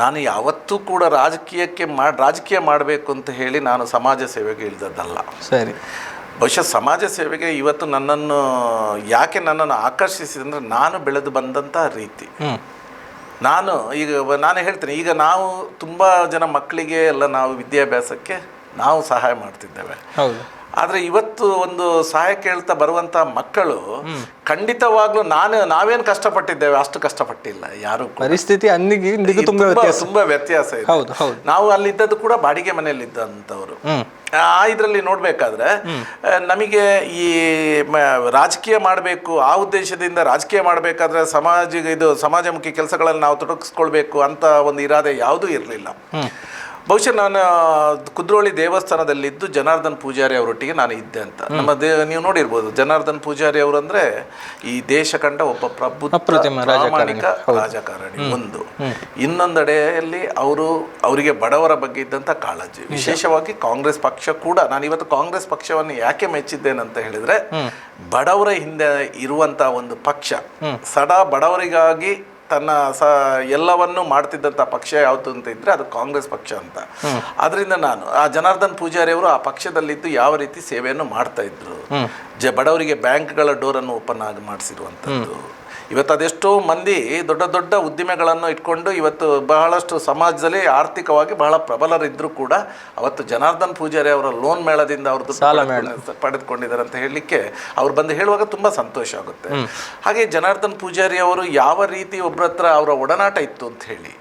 ನಾನು ಯಾವತ್ತೂ ಕೂಡ ರಾಜಕೀಯ ಮಾಡಬೇಕು ಅಂತ ಹೇಳಿ ನಾನು ಸಮಾಜ ಸೇವೆಗೆ ಇಳಿದದ್ದಲ್ಲ. ಸರಿ. ಬಹುಶಃ ಸಮಾಜ ಸೇವೆಗೆ ಇವತ್ತು ನನ್ನನ್ನು ಆಕರ್ಷಿಸಿದಂದ್ರೆ ನಾನು ಬೆಳೆದು ಬಂದಂಥ ರೀತಿ. ನಾನು ಹೇಳ್ತೇನೆ, ಈಗ ನಾವು ತುಂಬ ಜನ ಮಕ್ಕಳಿಗೆ ಎಲ್ಲ ನಾವು ವಿದ್ಯಾಭ್ಯಾಸಕ್ಕೆ ನಾವು ಸಹಾಯ ಮಾಡ್ತಿದ್ದೇವೆ. ಆದರೆ ಇವತ್ತು ಒಂದು ಸಹಾಯ ಕೇಳ್ತಾ ಬರುವಂಥ ಮಕ್ಕಳು ಖಂಡಿತವಾಗ್ಲೂ ನಾವೇನು ಕಷ್ಟಪಟ್ಟಿದ್ದೇವೆ ಅಷ್ಟು ಕಷ್ಟಪಟ್ಟಿಲ್ಲ ಯಾರು. ಪರಿಸ್ಥಿತಿ ತುಂಬಾ ವ್ಯತ್ಯಾಸ ಇದೆ. ನಾವು ಅಲ್ಲಿದ್ದದ್ದು ಕೂಡ ಬಾಡಿಗೆ ಮನೆಯಲ್ಲಿದ್ದಂಥವ್ರು. ಇದರಲ್ಲಿ ನೋಡ್ಬೇಕಾದ್ರೆ ನಮಗೆ ಈ ರಾಜಕೀಯ ಮಾಡಬೇಕು, ಆ ಉದ್ದೇಶದಿಂದ ರಾಜಕೀಯ ಮಾಡಬೇಕಾದ್ರೆ ಸಮಾಜಮುಖಿ ಕೆಲಸಗಳಲ್ಲಿ ನಾವು ತೊಡಗಿಸ್ಕೊಳ್ಬೇಕು ಅಂತ ಒಂದು ಇರಾದೆ ಯಾವುದೂ ಇರಲಿಲ್ಲ. ಬಹುಶಃ ನಾನು ಕುದ್ರೋಳಿ ದೇವಸ್ಥಾನದಲ್ಲಿದ್ದು ಜನಾರ್ದನ್ ಪೂಜಾರಿ ಅವರೊಟ್ಟಿಗೆ ನಾನು ಇದ್ದೆ ಅಂತ. ನೀವು ನೋಡಿರ್ಬೋದು, ಜನಾರ್ದನ್ ಪೂಜಾರಿ ಅವರು ಅಂದ್ರೆ ಈ ದೇಶ ಕಂಡ ಒಬ್ಬ ಪ್ರಾಮಾಣಿಕ ರಾಜಕಾರಣಿ. ಇನ್ನೊಂದೆಡೆಯಲ್ಲಿ ಅವರಿಗೆ ಬಡವರ ಬಗ್ಗೆ ಇದ್ದಂಥ ಕಾಳಜಿ, ವಿಶೇಷವಾಗಿ ಕಾಂಗ್ರೆಸ್ ಪಕ್ಷ ಕೂಡ. ನಾನು ಇವತ್ತು ಕಾಂಗ್ರೆಸ್ ಪಕ್ಷವನ್ನು ಯಾಕೆ ಮೆಚ್ಚಿದ್ದೇನಂತ ಹೇಳಿದ್ರೆ, ಬಡವರ ಹಿಂದೆ ಇರುವಂತ ಒಂದು ಪಕ್ಷ, ಸದಾ ಬಡವರಿಗಾಗಿ ತನ್ನ ಎಲ್ಲವನ್ನೂ ಮಾಡ್ತಿದ್ದಂಥ ಪಕ್ಷ ಯಾವುದು ಅಂತ ಇದ್ರೆ ಅದು ಕಾಂಗ್ರೆಸ್ ಪಕ್ಷ ಅಂತ. ಅದರಿಂದ ನಾನು ಆ ಜನಾರ್ದನ್ ಪೂಜಾರಿ ಅವರು ಆ ಪಕ್ಷದಲ್ಲಿದ್ದು ಯಾವ ರೀತಿ ಸೇವೆಯನ್ನು ಮಾಡ್ತಾ ಇದ್ರು, ಬಡವರಿಗೆ ಬ್ಯಾಂಕ್ಗಳ ಡೋರನ್ನು ಓಪನ್ ಆಗಿ ಮಾಡಿಸಿರುವಂಥದ್ದು. ಇವತ್ತು ಅದೆಷ್ಟೋ ಮಂದಿ ದೊಡ್ಡ ದೊಡ್ಡ ಉದ್ದಿಮೆಗಳನ್ನು ಇಟ್ಕೊಂಡು ಇವತ್ತು ಬಹಳಷ್ಟು ಸಮಾಜದಲ್ಲಿ ಆರ್ಥಿಕವಾಗಿ ಬಹಳ ಪ್ರಬಲರಿದ್ದರೂ ಕೂಡ ಅವತ್ತು ಜನಾರ್ದನ್ ಪೂಜಾರಿ ಅವರ ಲೋನ್ ಮೇಳದಿಂದ ಅವ್ರದ್ದು ಪಡೆದುಕೊಂಡಿದ್ದಾರೆ ಅಂತ ಹೇಳಲಿಕ್ಕೆ ಅವ್ರು ಬಂದು ಹೇಳುವಾಗ ತುಂಬ ಸಂತೋಷ ಆಗುತ್ತೆ. ಹಾಗೆ ಜನಾರ್ದನ್ ಪೂಜಾರಿ ಅವರು ಯಾವ ರೀತಿ ಒಬ್ಬರ ಹತ್ರ ಅವರ ಒಡನಾಟ ಇತ್ತು ಅಂತ ಹೇಳಿ,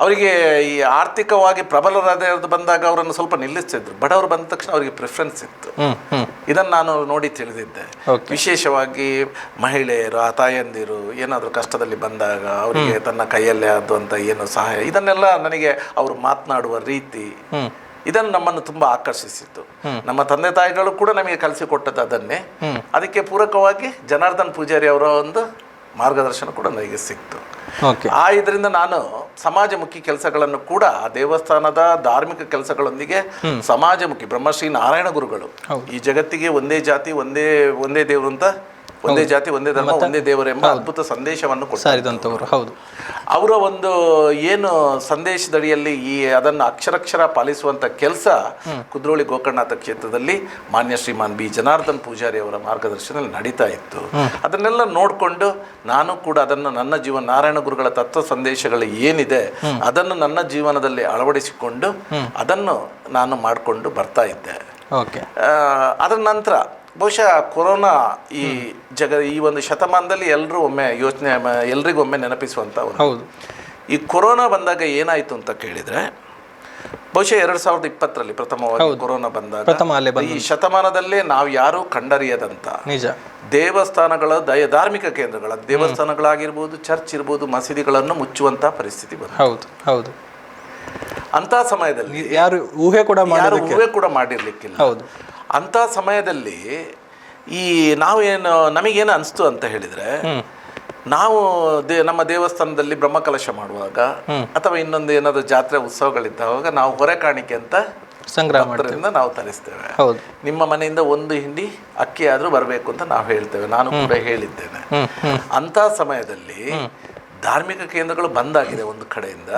ಅವರಿಗೆ ಈ ಆರ್ಥಿಕವಾಗಿ ಪ್ರಬಲರಾದ ಬಂದಾಗ ಅವರನ್ನು ಸ್ವಲ್ಪ ನಿಲ್ಲಿಸ್ತಿದ್ರು. ಬಡವರು ಬಂದ ತಕ್ಷಣ ಅವರಿಗೆ ಪ್ರಿಫರೆನ್ಸ್ ಇತ್ತು. ಇದನ್ನು ನಾನು ನೋಡಿ ತಿಳಿದಿದ್ದೆ. ವಿಶೇಷವಾಗಿ ಮಹಿಳೆಯರು, ಆ ತಾಯಂದಿರು ಏನಾದರೂ ಕಷ್ಟದಲ್ಲಿ ಬಂದಾಗ ಅವರಿಗೆ ತನ್ನ ಕೈಯಲ್ಲೇ ಆದಂಥ ಏನು ಸಹಾಯ, ಇದನ್ನೆಲ್ಲ ನನಗೆ ಅವರು ಮಾತನಾಡುವ ರೀತಿ, ಇದನ್ನು ನಮ್ಮನ್ನು ತುಂಬ ಆಕರ್ಷಿಸಿತ್ತು. ನಮ್ಮ ತಂದೆ ತಾಯಿಗಳು ಕೂಡ ನಮಗೆ ಕಲಿಸಿಕೊಟ್ಟದ್ದು ಅದನ್ನೇ. ಅದಕ್ಕೆ ಪೂರಕವಾಗಿ ಜನಾರ್ದನ್ ಪೂಜಾರಿ ಅವರ ಒಂದು ಮಾರ್ಗದರ್ಶನ ಕೂಡ ನನಗೆ ಸಿಕ್ತು. ಇದರಿಂದ ನಾನು ಸಮಾಜಮುಖಿ ಕೆಲಸಗಳನ್ನು ಕೂಡ ದೇವಸ್ಥಾನದ ಧಾರ್ಮಿಕ ಕೆಲಸಗಳೊಂದಿಗೆ ಸಮಾಜಮುಖಿ ಬ್ರಹ್ಮಶ್ರೀ ನಾರಾಯಣ ಗುರುಗಳು ಈ ಜಗತ್ತಿಗೆ ಒಂದೇ ಜಾತಿ ಒಂದೇ ದೇವರು ಅಂತ, ಒಂದೇ ಜಾತಿ ಒಂದೇ ಧರ್ಮ ಒಂದೇ ದೇವರು ಎಂಬ ಅದ್ಭುತ ಸಂದೇಶವನ್ನು ಕೊಟ್ಟಿದ್ದಂಥವರು. ಅವರ ಒಂದು ಏನು ಸಂದೇಶದಡಿಯಲ್ಲಿ ಅದನ್ನು ಅಕ್ಷರಕ್ಷರ ಪಾಲಿಸುವಂತ ಕೆಲಸ ಕುದ್ರೋಳಿ ಗೋಕರ್ಣನಾಥ ಕ್ಷೇತ್ರದಲ್ಲಿ ಮಾನ್ಯ ಶ್ರೀಮಾನ್ ಬಿ ಜನಾರ್ದನ್ ಪೂಜಾರಿ ಅವರ ಮಾರ್ಗದರ್ಶನದಲ್ಲಿ ನಡೀತಾ ಇತ್ತು. ಅದನ್ನೆಲ್ಲ ನೋಡಿಕೊಂಡು ನಾನು ಕೂಡ ಅದನ್ನು ನನ್ನ ಜೀವನ, ನಾರಾಯಣ ಗುರುಗಳ ತತ್ವ ಸಂದೇಶಗಳು ಏನಿದೆ ಅದನ್ನು ನನ್ನ ಜೀವನದಲ್ಲಿ ಅಳವಡಿಸಿಕೊಂಡು ಅದನ್ನು ನಾನು ಮಾಡಿಕೊಂಡು ಬರ್ತಾ ಇದ್ದೆ. ಅದರ ನಂತರ ಬಹುಶಃ ಕೊರೋನಾ ಈ ಒಂದು ಶತಮಾನದಲ್ಲಿ ಎಲ್ರಿಗೊಮ್ಮೆ ನೆನಪಿಸುವಂತ ಈ ಕೊರೋನಾ ಬಂದಾಗ ಏನಾಯ್ತು ಅಂತ ಕೇಳಿದ್ರೆ, ಬಹುಶಃ 2020ರಲ್ಲಿ ಪ್ರಥಮವಾಗಿ ಕೊರೋನಾ ಬಂದಾಗ ಈ ಶತಮಾನದಲ್ಲೇ ನಾವು ಯಾರು ಕಂಡರಿಯದಂತ ದೇವಸ್ಥಾನಗಳ ಧಾರ್ಮಿಕ ಕೇಂದ್ರಗಳ ದೇವಸ್ಥಾನಗಳಾಗಿರ್ಬೋದು, ಚರ್ಚ್ ಇರ್ಬೋದು, ಮಸೀದಿಗಳನ್ನು ಮುಚ್ಚುವಂತ ಪರಿಸ್ಥಿತಿ ಬಂತು. ಅಂತ ಸಮಯದಲ್ಲಿ ಯಾರು ಊಹೆ ಕೂಡ ಮಾಡಿರ್ಲಿಕ್ಕಿಲ್ಲ. ಅಂಥ ಸಮಯದಲ್ಲಿ ನಮಗೇನು ಅನಿಸ್ತು ಅಂತ ಹೇಳಿದ್ರೆ, ನಾವು ನಮ್ಮ ದೇವಸ್ಥಾನದಲ್ಲಿ ಬ್ರಹ್ಮಕಲಶ ಮಾಡುವಾಗ ಅಥವಾ ಇನ್ನೊಂದು ಏನಾದರೂ ಜಾತ್ರೆ ಉತ್ಸವಗಳಿದ್ದಾಗ ನಾವು ಹೊರೆ ಕಾಣಿಕೆ ಅಂತ ಸಂಗ್ರಹದಿಂದ ನಾವು ತರಿಸ್ತೇವೆ. ನಿಮ್ಮ ಮನೆಯಿಂದ ಒಂದು ಹಿಂಡಿ ಅಕ್ಕಿ ಆದ್ರೂ ಬರಬೇಕು ಅಂತ ನಾವು ಹೇಳ್ತೇವೆ. ನಾನು ಕೂಡ ಹೇಳಿದ್ದೇನೆ. ಅಂತ ಸಮಯದಲ್ಲಿ ಧಾರ್ಮಿಕ ಕೇಂದ್ರಗಳು ಬಂದಾಗಿದೆ ಒಂದು ಕಡೆಯಿಂದ,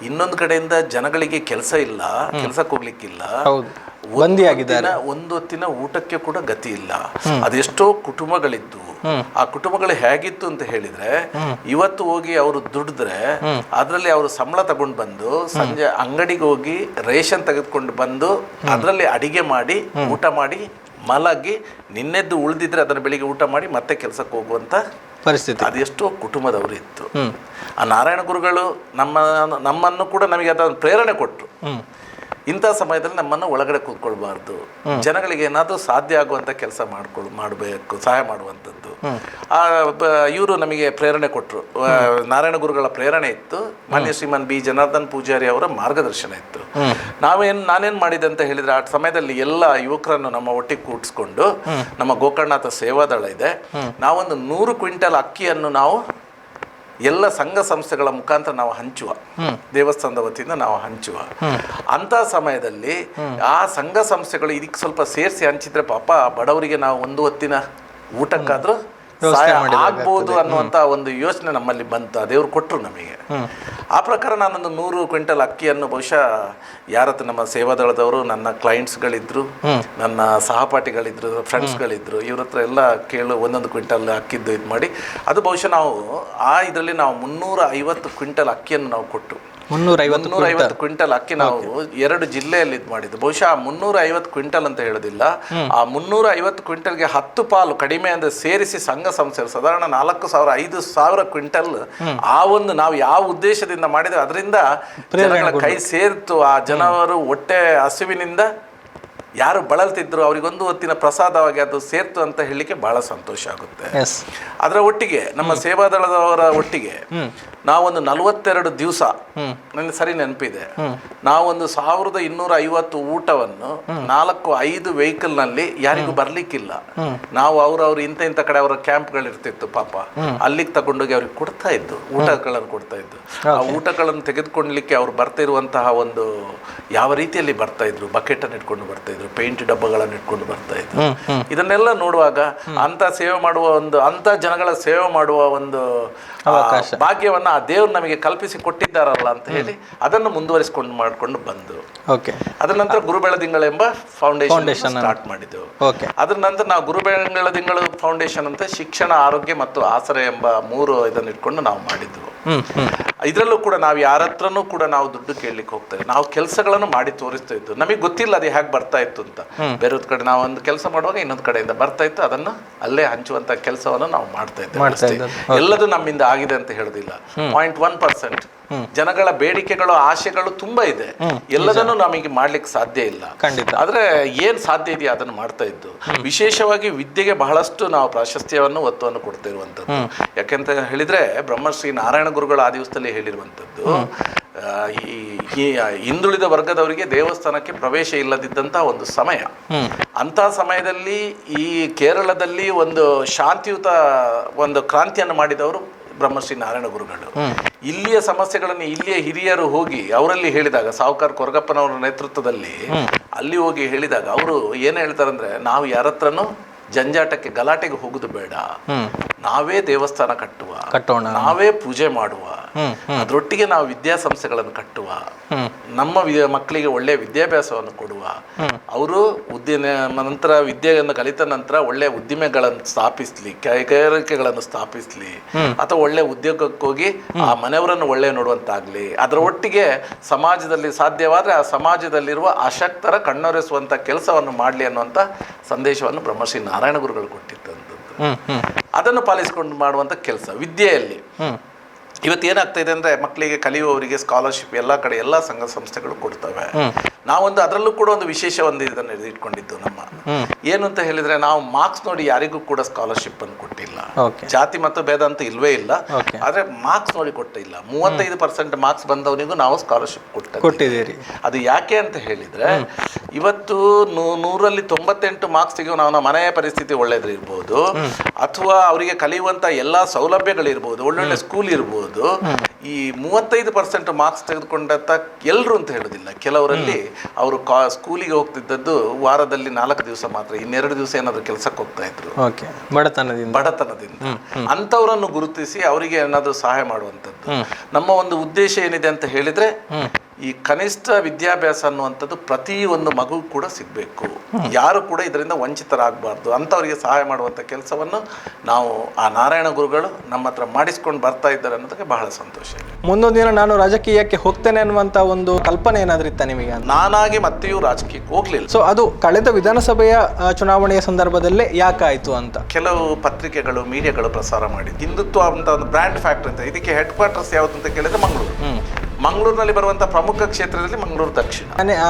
ಇನ್ನೊಂದು ಕಡೆಯಿಂದ ಜನಗಳಿಗೆ ಕೆಲಸ ಇಲ್ಲ, ಕೆಲಸಕ್ಕೆ ಹೋಗ್ಲಿಕ್ಕಿಲ್ಲ, ಒಂದು ಹೊತ್ತಿನ ಊಟಕ್ಕೆ ಕೂಡ ಗತಿ ಇಲ್ಲ. ಅದೆಷ್ಟೋ ಕುಟುಂಬಗಳಿದ್ದು ಆ ಕುಟುಂಬಗಳು ಹೇಗಿತ್ತು ಅಂತ ಹೇಳಿದ್ರೆ, ಇವತ್ತು ಹೋಗಿ ಅವರು ದುಡಿದ್ರೆ ಅದರಲ್ಲಿ ಅವರು ಸಂಬಳ ತಗೊಂಡು ಬಂದು ಸಂಜೆ ಅಂಗಡಿಗೆ ಹೋಗಿ ರೇಷನ್ ತೆಗೆದುಕೊಂಡು ಬಂದು ಅದರಲ್ಲಿ ಅಡಿಗೆ ಮಾಡಿ ಊಟ ಮಾಡಿ ಮಲಗಿ ನಿನ್ನೆದ್ದು ಉಳಿದಿದ್ರೆ ಅದನ್ನ ಬೆಳಿಗ್ಗೆ ಊಟ ಮಾಡಿ ಮತ್ತೆ ಕೆಲಸಕ್ಕೆ ಹೋಗುವಂತ ಪರಿಸ್ಥಿತಿ. ಅದೆಷ್ಟೋ ಕುಟುಂಬದವರು ಇತ್ತು. ಆ ನಾರಾಯಣ ಗುರುಗಳು ನಮ್ಮನ್ನು ಕೂಡ ನಮಗೆ ಅದನ್ನು ಪ್ರೇರಣೆ ಕೊಟ್ಟರು. ಇಂಥ ಸಮಯದಲ್ಲಿ ನಮ್ಮನ್ನು ಒಳಗಡೆ ಕೂತ್ಕೊಳ್ಬಾರ್ದು, ಜನಗಳಿಗೆ ಏನಾದರೂ ಸಾಧ್ಯ ಆಗುವಂಥ ಕೆಲಸ ಮಾಡಬೇಕು, ಸಹಾಯ ಮಾಡುವಂಥದ್ದು. ಇವರು ನಮಗೆ ಪ್ರೇರಣೆ ಕೊಟ್ಟರು. ನಾರಾಯಣ ಗುರುಗಳ ಪ್ರೇರಣೆ ಇತ್ತು, ಮಾನ್ಯ ಶ್ರೀಮಾನ್ ಬಿ ಜನಾರ್ದನ್ ಪೂಜಾರಿ ಅವರ ಮಾರ್ಗದರ್ಶನ ಇತ್ತು. ನಾನೇನು ಮಾಡಿದೆ ಅಂತ ಹೇಳಿದರೆ, ಆ ಸಮಯದಲ್ಲಿ ಎಲ್ಲ ಯುವಕರನ್ನು ನಮ್ಮ ಒಟ್ಟಿಗೆ ಕೂಡಿಸ್ಕೊಂಡು, ನಮ್ಮ ಗೋಕರ್ಣನಾಥ ಸೇವಾದಳ ಇದೆ, ನಾವೊಂದು 100 ಕ್ವಿಂಟಲ್ ಅಕ್ಕಿಯನ್ನು ನಾವು ಎಲ್ಲ ಸಂಘ ಸಂಸ್ಥೆಗಳ ಮುಖಾಂತರ ನಾವು ಹಂಚುವ, ದೇವಸ್ಥಾನದ ವತಿಯಿಂದ ನಾವು ಹಂಚುವ. ಅಂಥ ಸಮಯದಲ್ಲಿ ಆ ಸಂಘ ಸಂಸ್ಥೆಗಳು ಇದಕ್ಕೆ ಸ್ವಲ್ಪ ಸೇರಿಸಿ ಹಂಚಿದ್ರೆ ಪಾಪ ಬಡವರಿಗೆ ನಾವು ಒಂದು ಹೊತ್ತಿನ ಊಟಕ್ಕಾದ್ರೂ ಸಹಾಯ ಆಗ್ಬೋದು ಅನ್ನುವಂಥ ಒಂದು ಯೋಚನೆ ನಮ್ಮಲ್ಲಿ ಬಂತು. ದೇವ್ರು ಕೊಟ್ಟರು ನಮಗೆ. ಆ ಪ್ರಕಾರ ನಾನೊಂದು 100 ಕ್ವಿಂಟಲ್ ಅಕ್ಕಿಯನ್ನು ಬಹುಶಃ ಯಾರತ್ರ ನಮ್ಮ ಸೇವಾದಳದವರು, ನನ್ನ ಕ್ಲೈಂಟ್ಸ್ಗಳಿದ್ರು, ನನ್ನ ಸಹಪಾಠಿಗಳಿದ್ರು, ಫ್ರೆಂಡ್ಸ್ಗಳಿದ್ರು, ಇವ್ರ ಹತ್ರ ಎಲ್ಲ ಕೇಳು 1 ಕ್ವಿಂಟಲ್ ಅಕ್ಕಿದ್ದು ಇದು ಮಾಡಿ, ಅದು ಬಹುಶಃ ನಾವು ಇದರಲ್ಲಿ ನಾವು 350 ಕ್ವಿಂಟಲ್ ಅಕ್ಕಿಯನ್ನು ನಾವು ಕೊಟ್ಟು 350 ಕ್ವಿಂಟಲ್ ಅಕ್ಕಿ ನಾವು 2 ಜಿಲ್ಲೆಯಲ್ಲಿ ಇದು ಮಾಡಿದ್ದು. ಬಹುಶಃ 350 ಕ್ವಿಂಟಲ್ ಅಂತ ಹೇಳೋದಿಲ್ಲ, ಆ 350 ಕ್ವಿಂಟಲ್ಗೆ 10 ಪಾಲು ಕಡಿಮೆ ಅಂದರೆ ಸೇರಿಸಿ ಸಂಘ ಸಂಸ್ಥೆಗಳು ಸಾಧಾರಣ 4,000-5,000 ಕ್ವಿಂಟಲ್ ಆ ಒಂದು ನಾವು ಯಾವ ಉದ್ದೇಶದಿಂದ ಮಾಡಿದ್ರೆ ಅದರಿಂದ ಜನಗಳ ಕೈ ಸೇರಿತು. ಆ ಜನರು ಹೊಟ್ಟೆ ಹಸಿವಿನಿಂದ ಯಾರು ಬಳಲ್ತಿದ್ರು ಅವರಿಗೊಂದು ಹೊತ್ತಿನ ಪ್ರಸಾದವಾಗಿ ಅದು ಸೇರ್ತು ಅಂತ ಹೇಳಲಿಕ್ಕೆ ಬಹಳ ಸಂತೋಷ ಆಗುತ್ತೆ. ಅದರ ಒಟ್ಟಿಗೆ ನಮ್ಮ ಸೇವಾದಳದವರ ಒಟ್ಟಿಗೆ ನಾವೊಂದು 42 ದಿವಸ, ನನಗೆ ಸರಿ ನೆನಪಿದೆ, ನಾವೊಂದು 1,250 ಊಟವನ್ನು 4-5 ವೆಹಿಕಲ್ನಲ್ಲಿ ಯಾರಿಗೂ ಬರ್ಲಿಕ್ಕಿಲ್ಲ, ನಾವು ಅವ್ರವ್ರು ಇಂಥ ಕಡೆ ಅವರ ಕ್ಯಾಂಪ್ಗಳಿರ್ತಿತ್ತು ಪಾಪ, ಅಲ್ಲಿಗೆ ತಗೊಂಡೋಗಿ ಅವ್ರಿಗೆ ಕೊಡ್ತಾ ಇದ್ದು, ಊಟಗಳನ್ನು ಕೊಡ್ತಾ ಇದ್ದು. ಆ ಊಟಗಳನ್ನು ತೆಗೆದುಕೊಳ್ಳಲಿಕ್ಕೆ ಅವ್ರು ಬರ್ತಾ ಇರುವಂತಹ ಒಂದು ಯಾವ ರೀತಿಯಲ್ಲಿ ಬರ್ತಾ ಇದ್ರು, ಬಕೆಟನ್ನು ಇಟ್ಕೊಂಡು ಬರ್ತಾ ಇದ್ರು, ಪೇಂಟ್ ಡಬ್ಬಗಳನ್ನು ಇಟ್ಕೊಂಡು ಬರ್ತಾ ಇದ್ರು. ಇದನ್ನೆಲ್ಲ ನೋಡುವಾಗ ಅಂತ ಸೇವೆ ಮಾಡುವ ಒಂದು, ಅಂತ ಜನಗಳ ಸೇವೆ ಮಾಡುವ ಒಂದು ಭಾಗ್ಯವನ್ನ ಆ ದೇವ್ರು ನಮಗೆ ಕಲ್ಪಿಸಿ ಕೊಟ್ಟಿದ್ದಾರಲ್ಲ ಅಂತ ಹೇಳಿ ಅದನ್ನು ಮುಂದುವರಿಸಿಕೊಂಡು ಮಾಡಿಕೊಂಡು ಬಂದು, ಅದರ ನಂತರ ಗುರುಬೆಳದಿಂಗಳೆಂಬ ಫೌಂಡೇಶನ್ ಸ್ಟಾರ್ಟ್ ಮಾಡಿದ್ದೆವು. ಅದರ ನಂತರ ನಾವು ಗುರುಬೆಳದಿಂಗಳು ಫೌಂಡೇಶನ್ ಅಂತ ಶಿಕ್ಷಣ, ಆರೋಗ್ಯ ಮತ್ತು ಆಸರೆ ಎಂಬ 3 ಇದನ್ನು ಇಟ್ಕೊಂಡು ನಾವು ಮಾಡಿದ್ವು. ಇದರಲ್ಲೂ ಕೂಡ ನಾವು ಯಾರ ಹತ್ರನೂ ಕೂಡ ನಾವು ದುಡ್ಡು ಕೇಳಲಿಕ್ಕೆ ಹೋಗ್ತೇವೆ, ನಾವು ಕೆಲಸಗಳನ್ನು ಮಾಡಿ ತೋರಿಸ್ತಾ ಇದ್ದು. ನಮಗೆ ಗೊತ್ತಿಲ್ಲ ಅದು ಹೇಗೆ ಬರ್ತಾ ಇತ್ತು ಅಂತ. ಬೇರೆ ಕಡೆ ನಾವು ಒಂದು ಕೆಲಸ ಮಾಡುವಾಗ ಇನ್ನೊಂದು ಕಡೆಯಿಂದ ಬರ್ತಾ ಇತ್ತು, ಅದನ್ನು ಅಲ್ಲೇ ಹಂಚುವಂತ ಕೆಲಸವನ್ನು ನಾವು ಮಾಡ್ತಾ ಇದ್ದೇವೆ. ಎಲ್ಲದೂ ನಮ್ಮಿಂದ ಆಗಿದೆ ಅಂತ ಹೇಳೋದಿಲ್ಲ. 0.1% ಜನಗಳ ಬೇಡಿಕೆಗಳು, ಆಶೆಗಳು ತುಂಬಾ ಇದೆ. ಎಲ್ಲದನ್ನು ನಮಗೆ ಮಾಡ್ಲಿಕ್ಕೆ ಸಾಧ್ಯ ಇಲ್ಲ. ಆದ್ರೆ ಏನ್ ಸಾಧ್ಯ ಇದೆಯಾ ಅದನ್ನು ಮಾಡ್ತಾ ಇದ್ದು. ವಿಶೇಷವಾಗಿ ವಿದ್ಯೆಗೆ ಬಹಳಷ್ಟು ನಾವು ಪ್ರಾಶಸ್ತ್ಯವನ್ನು, ಒತ್ತನ್ನು ಕೊಡ್ತಾ ಇರುವಂತದ್ದು. ಯಾಕೆಂತ ಹೇಳಿದ್ರೆ ಬ್ರಹ್ಮಶ್ರೀ ನಾರಾಯಣ ಗುರುಗಳು ಆ ದಿವಸದಲ್ಲಿ ಹೇಳಿರುವಂತದ್ದು, ಈ ಹಿಂದುಳಿದ ವರ್ಗದವರಿಗೆ ದೇವಸ್ಥಾನಕ್ಕೆ ಪ್ರವೇಶ ಇಲ್ಲದಿದ್ದಂತ ಒಂದು ಸಮಯ. ಅಂತ ಸಮಯದಲ್ಲಿ ಈ ಕೇರಳದಲ್ಲಿ ಒಂದು ಶಾಂತಿಯುತ ಒಂದು ಕ್ರಾಂತಿಯನ್ನು ಮಾಡಿದವರು ಬ್ರಹ್ಮಶ್ರೀ ನಾರಾಯಣ ಗುರುಗಳು. ಇಲ್ಲಿಯ ಸಮಸ್ಯೆಗಳನ್ನು ಇಲ್ಲಿಯ ಹಿರಿಯರು ಹೋಗಿ ಅವರಲ್ಲಿ ಹೇಳಿದಾಗ, ಸಾವುಕಾರ ಕೊರಗಪ್ಪನವರ ನೇತೃತ್ವದಲ್ಲಿ ಅಲ್ಲಿ ಹೋಗಿ ಹೇಳಿದಾಗ ಅವರು ಏನ್ ಹೇಳ್ತಾರಂದ್ರೆ, ನಾವು ಯಾರತ್ರನೂ ಜಂಜಾಟಕ್ಕೆ, ಗಲಾಟೆಗೆ ಹೋಗುದು ಬೇಡ, ನಾವೇ ದೇವಸ್ಥಾನ ಕಟ್ಟೋಣ, ನಾವೇ ಪೂಜೆ ಮಾಡುವ, ಅದರೊಟ್ಟಿಗೆ ನಾವು ವಿದ್ಯಾಸಂಸ್ಥೆಗಳನ್ನು ಕಟ್ಟುವ, ನಮ್ಮ ಮಕ್ಕಳಿಗೆ ಒಳ್ಳೆಯ ವಿದ್ಯಾಭ್ಯಾಸವನ್ನು ಕೊಡುವ, ಅವರು ನಂತರ ವಿದ್ಯೆಯನ್ನು ಕಲಿತ ನಂತರ ಒಳ್ಳೆಯ ಉದ್ದಿಮೆಗಳನ್ನು ಸ್ಥಾಪಿಸ್ಲಿ, ಕೈಗಾರಿಕೆಗಳನ್ನು ಸ್ಥಾಪಿಸ್ಲಿ, ಅಥವಾ ಒಳ್ಳೆ ಉದ್ಯೋಗಕ್ಕೆ ಹೋಗಿ ಆ ಮನೆಯವರನ್ನು ಒಳ್ಳೆ ನೋಡುವಂತಾಗ್ಲಿ. ಅದರ ಒಟ್ಟಿಗೆ ಸಮಾಜದಲ್ಲಿ ಸಾಧ್ಯವಾದ್ರೆ ಆ ಸಮಾಜದಲ್ಲಿರುವ ಅಶಕ್ತರ ಕಣ್ಣೊರೆಸುವಂತ ಕೆಲಸವನ್ನು ಮಾಡಲಿ ಅನ್ನುವಂಥ ಸಂದೇಶವನ್ನು ಬ್ರಹ್ಮಶ್ರೀ ನಾರಾಯಣ ಗುರುಗಳು ಕೊಟ್ಟಿದ್ದಂಥದ್ದು. ಅದನ್ನು ಪಾಲಿಸಿಕೊಂಡು ಮಾಡುವಂತ ಕೆಲಸ ವಿದ್ಯೆಯಲ್ಲಿ. ಇವತ್ತು ಏನಾಗ್ತಾ ಇದೆ ಅಂದ್ರೆ, ಮಕ್ಕಳಿಗೆ ಕಲಿಯುವವರಿಗೆ ಸ್ಕಾಲರ್ಶಿಪ್ ಎಲ್ಲ ಕಡೆ ಎಲ್ಲ ಸಂಘ ಸಂಸ್ಥೆಗಳು ಕೊಡ್ತವೆ. ನಾವೊಂದು ಅದರಲ್ಲೂ ಕೂಡ ಒಂದು ವಿಶೇಷ ಒಂದು ಇದನ್ನು ಇಟ್ಕೊಂಡಿದ್ದು ನಮ್ಮ ಏನು ಅಂತ ಹೇಳಿದ್ರೆ, ನಾವು ಮಾರ್ಕ್ಸ್ ನೋಡಿ ಯಾರಿಗೂ ಕೂಡ ಸ್ಕಾಲರ್ಶಿಪ್ ಅನ್ನು ಕೊಟ್ಟಿಲ್ಲ. ಜಾತಿ ಮತ್ತು ಭೇದ ಅಂತ ಇಲ್ವೇ ಇಲ್ಲ, ಆದ್ರೆ ಮಾರ್ಕ್ಸ್ ನೋಡಿ ಕೊಟ್ಟಿಲ್ಲ. 35% ಮಾರ್ಕ್ಸ್ ಬಂದವನಿಗೂ ನಾವು ಸ್ಕಾಲರ್ಶಿಪ್ ಕೊಟ್ಟಿದ್ದೀರಿ. ಅದು ಯಾಕೆ ಅಂತ ಹೇಳಿದ್ರೆ, ಇವತ್ತು 100ರಲ್ಲಿ 98 ಮಾರ್ಕ್ಸ್ ತೆಗೆಯುವ ನಾವು ಮನೆಯ ಪರಿಸ್ಥಿತಿ ಒಳ್ಳೇದಿರ್ಬೋದು, ಅಥವಾ ಅವರಿಗೆ ಕಲಿಯುವಂತ ಎಲ್ಲಾ ಸೌಲಭ್ಯಗಳಿರ್ಬೋದು, ಒಳ್ಳೊಳ್ಳೆ ಸ್ಕೂಲ್ ಇರ್ಬೋದು. ಈ 35% ಮಾರ್ಕ್ಸ್ ತೆಗೆದುಕೊಂಡಂತ ಎಲ್ಲರೂ ಅಂತ ಹೇಳೋದಿಲ್ಲ. ಕೆಲವರಲ್ಲಿ ಅವರು ಸ್ಕೂಲಿಗೆ ಹೋಗ್ತಿದ್ದದ್ದು ವಾರದಲ್ಲಿ 4 ದಿವಸ ಮಾತ್ರ, ಇನ್ನೆರಡು ದಿವಸ ಏನಾದ್ರು ಕೆಲಸಕ್ಕೆ ಹೋಗ್ತಾ ಇದ್ರು ಬಡತನದಿಂದ. ಅಂತವರನ್ನು ಗುರುತಿಸಿ ಅವರಿಗೆ ಏನಾದ್ರು ಸಹಾಯ ಮಾಡುವಂಥದ್ದು ನಮ್ಮ ಒಂದು ಉದ್ದೇಶ ಏನಿದೆ ಅಂತ ಹೇಳಿದ್ರೆ, ಈ ಕನಿಷ್ಠ ವಿದ್ಯಾಭ್ಯಾಸ ಅನ್ನುವಂಥದ್ದು ಪ್ರತಿ ಒಂದು ಮಗು ಕೂಡ ಸಿಗಬೇಕು. ಯಾರು ಕೂಡ ಇದರಿಂದ ವಂಚಿತರಾಗಬಾರ್ದು. ಅಂಥವರಿಗೆ ಸಹಾಯ ಮಾಡುವಂಥ ಕೆಲಸವನ್ನು ನಾವು ಆ ನಾರಾಯಣ ಗುರುಗಳು ನಮ್ಮ ಹತ್ರ ಮಾಡಿಸ್ಕೊಂಡು ಬರ್ತಾ ಇದ್ದಾರೆ ಅನ್ನೋದಕ್ಕೆ ಬಹಳ ಸಂತೋಷ ಇದೆ. ಮುಂದೊಂದು ದಿನ ನಾನು ರಾಜಕೀಯಕ್ಕೆ ಹೋಗ್ತೇನೆ ಅನ್ನುವಂಥ ಒಂದು ಕಲ್ಪನೆ ಏನಾದ್ರೂ ಇತ್ತ ನಿಮಗೆ? ನಾನಾಗಿ ಮತ್ತೆಯೂ ರಾಜಕೀಯಕ್ಕೆ ಹೋಗ್ಲಿಲ್ಲ. ಸೊ ಅದು ಕಳೆದ ವಿಧಾನಸಭೆಯ ಚುನಾವಣೆಯ ಸಂದರ್ಭದಲ್ಲೇ ಯಾಕಾಯ್ತು ಅಂತ ಕೆಲವು ಪತ್ರಿಕೆಗಳು, ಮೀಡಿಯಾಗಳು ಪ್ರಸಾರ ಮಾಡಿದ್ದು. ಹಿಂದುತ್ವ ಅಂತ ಒಂದು ಬ್ರ್ಯಾಂಡ್ ಫ್ಯಾಕ್ಟರಿ ಅಂತ, ಇದಕ್ಕೆ ಹೆಡ್ ಕ್ವಾರ್ಟರ್ಸ್ ಯಾವುದು ಅಂತ ಕೇಳಿದ್ರೆ ಮಂಗಳೂರು. ಮಂಗಳೂರಿನಲ್ಲಿ ಬರುವಂತಹ ಪ್ರಮುಖ ಕ್ಷೇತ್ರದಲ್ಲಿ ಮಂಗಳೂರು ದಕ್ಷಿಣ.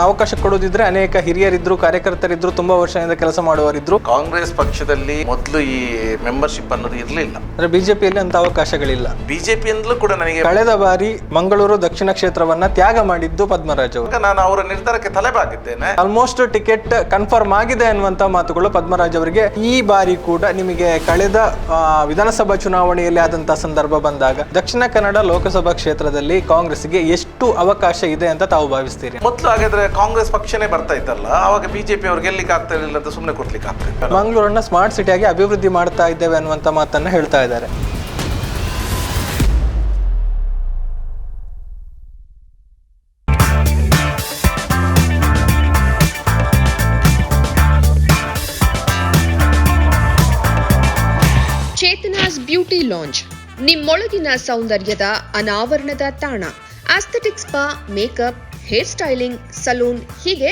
ಅವಕಾಶ ಕೊಡೋದಿದ್ರೆ ಅನೇಕ ಹಿರಿಯರಿದ್ರು, ಕಾರ್ಯಕರ್ತರಿದ್ರು, ತುಂಬಾ ವರ್ಷದಿಂದ ಕೆಲಸ ಮಾಡುವವರಿದ್ರು. ಕಾಂಗ್ರೆಸ್ ಪಕ್ಷದಲ್ಲಿ ಮೊದಲು ಈ ಮೆಂಬರ್ಶಿಪ್ ಅನ್ನೋದು ಇರಲಿಲ್ಲ. ಅಂದ್ರೆ ಬಿಜೆಪಿಯಲ್ಲಿ ಅಂತ ಅವಕಾಶಗಳಿಲ್ಲ. ಬಿಜೆಪಿಯಿಂದಲೂ ಕೂಡ ನನಗೆ ಕಳೆದ ಬಾರಿ ಮಂಗಳೂರು ದಕ್ಷಿಣ ಕ್ಷೇತ್ರವನ್ನ ತ್ಯಾಗ ಮಾಡಿದ್ದು ಪದ್ಮರಾಜ್ ಅವರು. ನಾನು ಅವರ ನಿರ್ಧಾರಕ್ಕೆ ತಲೆಬಾಗಿದ್ದೇನೆ. ಆಲ್ಮೋಸ್ಟ್ ಟಿಕೆಟ್ ಕನ್ಫರ್ಮ್ ಆಗಿದೆ ಅನ್ನುವಂತ ಮಾತುಗಳು ಪದ್ಮರಾಜ್ ಅವರಿಗೆ. ಈ ಬಾರಿ ಕೂಡ ನಿಮಗೆ ಕಳೆದ ವಿಧಾನಸಭಾ ಚುನಾವಣೆಯಲ್ಲಿ ಆದಂತಹ ಸಂದರ್ಭ ಬಂದಾಗ ದಕ್ಷಿಣ ಕನ್ನಡ ಲೋಕಸಭಾ ಕ್ಷೇತ್ರದಲ್ಲಿ ಕಾಂಗ್ರೆಸ್ಗೆ ಎಷ್ಟು ಅವಕಾಶ ಇದೆ ಅಂತ ತಾವು ಭಾವಿಸ್ತೀರಿ? ಮೊದಲು ಹಾಗಾದ್ರೆ ಕಾಂಗ್ರೆಸ್ ಪಕ್ಷನೇ ಬರ್ತಾ ಇತ್ತಲ್ಲ, ಅವಾಗ ಬಿಜೆಪಿ ಅವ್ರು ಗೆಲ್ಲಿಕ್ಕೆ ಆಗ್ತಾ ಇರಲಿಲ್ಲ ಅಂತ ಸುಮ್ಮನೆ ಕೊಡ್ಲಿಕ್ಕೆ ಆಗ್ತಾ ಇತ್ತು. ಮಂಗಳೂರನ್ನ ಸ್ಮಾರ್ಟ್ ಸಿಟಿಯಾಗಿ ಅಭಿವೃದ್ಧಿ ಮಾಡ್ತಾ ಇದ್ದೇವೆ ಅನ್ನುವಂತ ಮಾತನ್ನ ಹೇಳ್ತಾ ಇದ್ದಾರೆ. ಚೇತನಾಸ್ ಬ್ಯೂಟಿ ಲಾಂಜ್, ನಿಮ್ಮೊಳಗಿನ ಸೌಂದರ್ಯದ ಅನಾವರಣದ ತಾಣ. Aesthetic spa, makeup, hair styling, salon, ಹೀಗೆ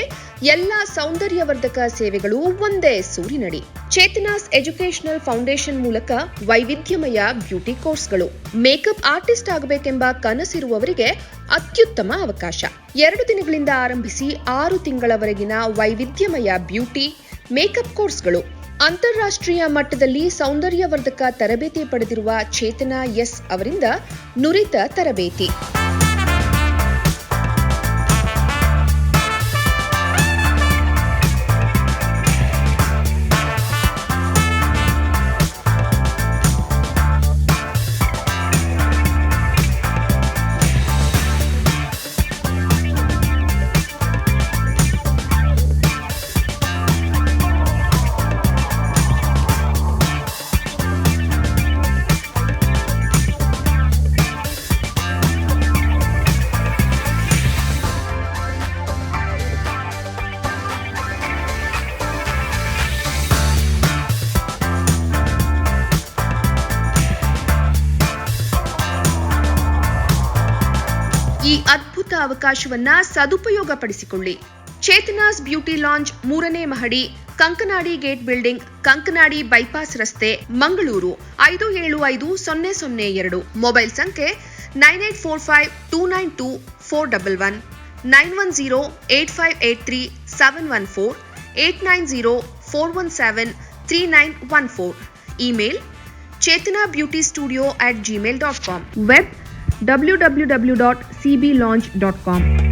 ಎಲ್ಲ ಸೌಂದರ್ಯವರ್ಧಕ ಸೇವೆಗಳು ಒಂದೇ ಸೂರಿನಡಿ. ಚೇತನಾಸ್ ಎಜುಕೇಶನಲ್ ಫೌಂಡೇಶನ್ ಮೂಲಕ ವೈವಿಧ್ಯಮಯ ಬ್ಯೂಟಿ ಕೋರ್ಸ್ಗಳು. ಮೇಕಪ್ ಆರ್ಟಿಸ್ಟ್ ಆಗಬೇಕೆಂಬ ಕನಸಿರುವವರಿಗೆ ಅತ್ಯುತ್ತಮ ಅವಕಾಶ. 2 ದಿನಗಳಿಂದ ಆರಂಭಿಸಿ 6 ತಿಂಗಳವರೆಗಿನ ವೈವಿಧ್ಯಮಯ ಬ್ಯೂಟಿ, ಮೇಕಪ್ ಕೋರ್ಸ್ಗಳು. ಅಂತಾರಾಷ್ಟ್ರೀಯ ಮಟ್ಟದಲ್ಲಿ ಸೌಂದರ್ಯವರ್ಧಕ ತರಬೇತಿ ಪಡೆದಿರುವ ಚೇತನಾ ಎಸ್ ಅವರಿಂದ ನುರಿತ ತರಬೇತಿ. ಈ ಅದ್ಭುತ ಅವಕಾಶವನ್ನ ಸದುಪಯೋಗಪಡಿಸಿಕೊಳ್ಳಿ. ಚೇತನಾಸ್ ಬ್ಯೂಟಿ ಲಾಂಜ್ 3ನೇ ಮಹಡಿ, Kankanadi gate building, Kankanadi bypass ರಸ್ತೆ, ಮಂಗಳೂರು 575002. ಮೊಬೈಲ್ ಸಂಖ್ಯೆ 9845292411, 9108583714, 8904173914. Email chetanabeautystudio@gmail.com. Web www.cblaunch.com.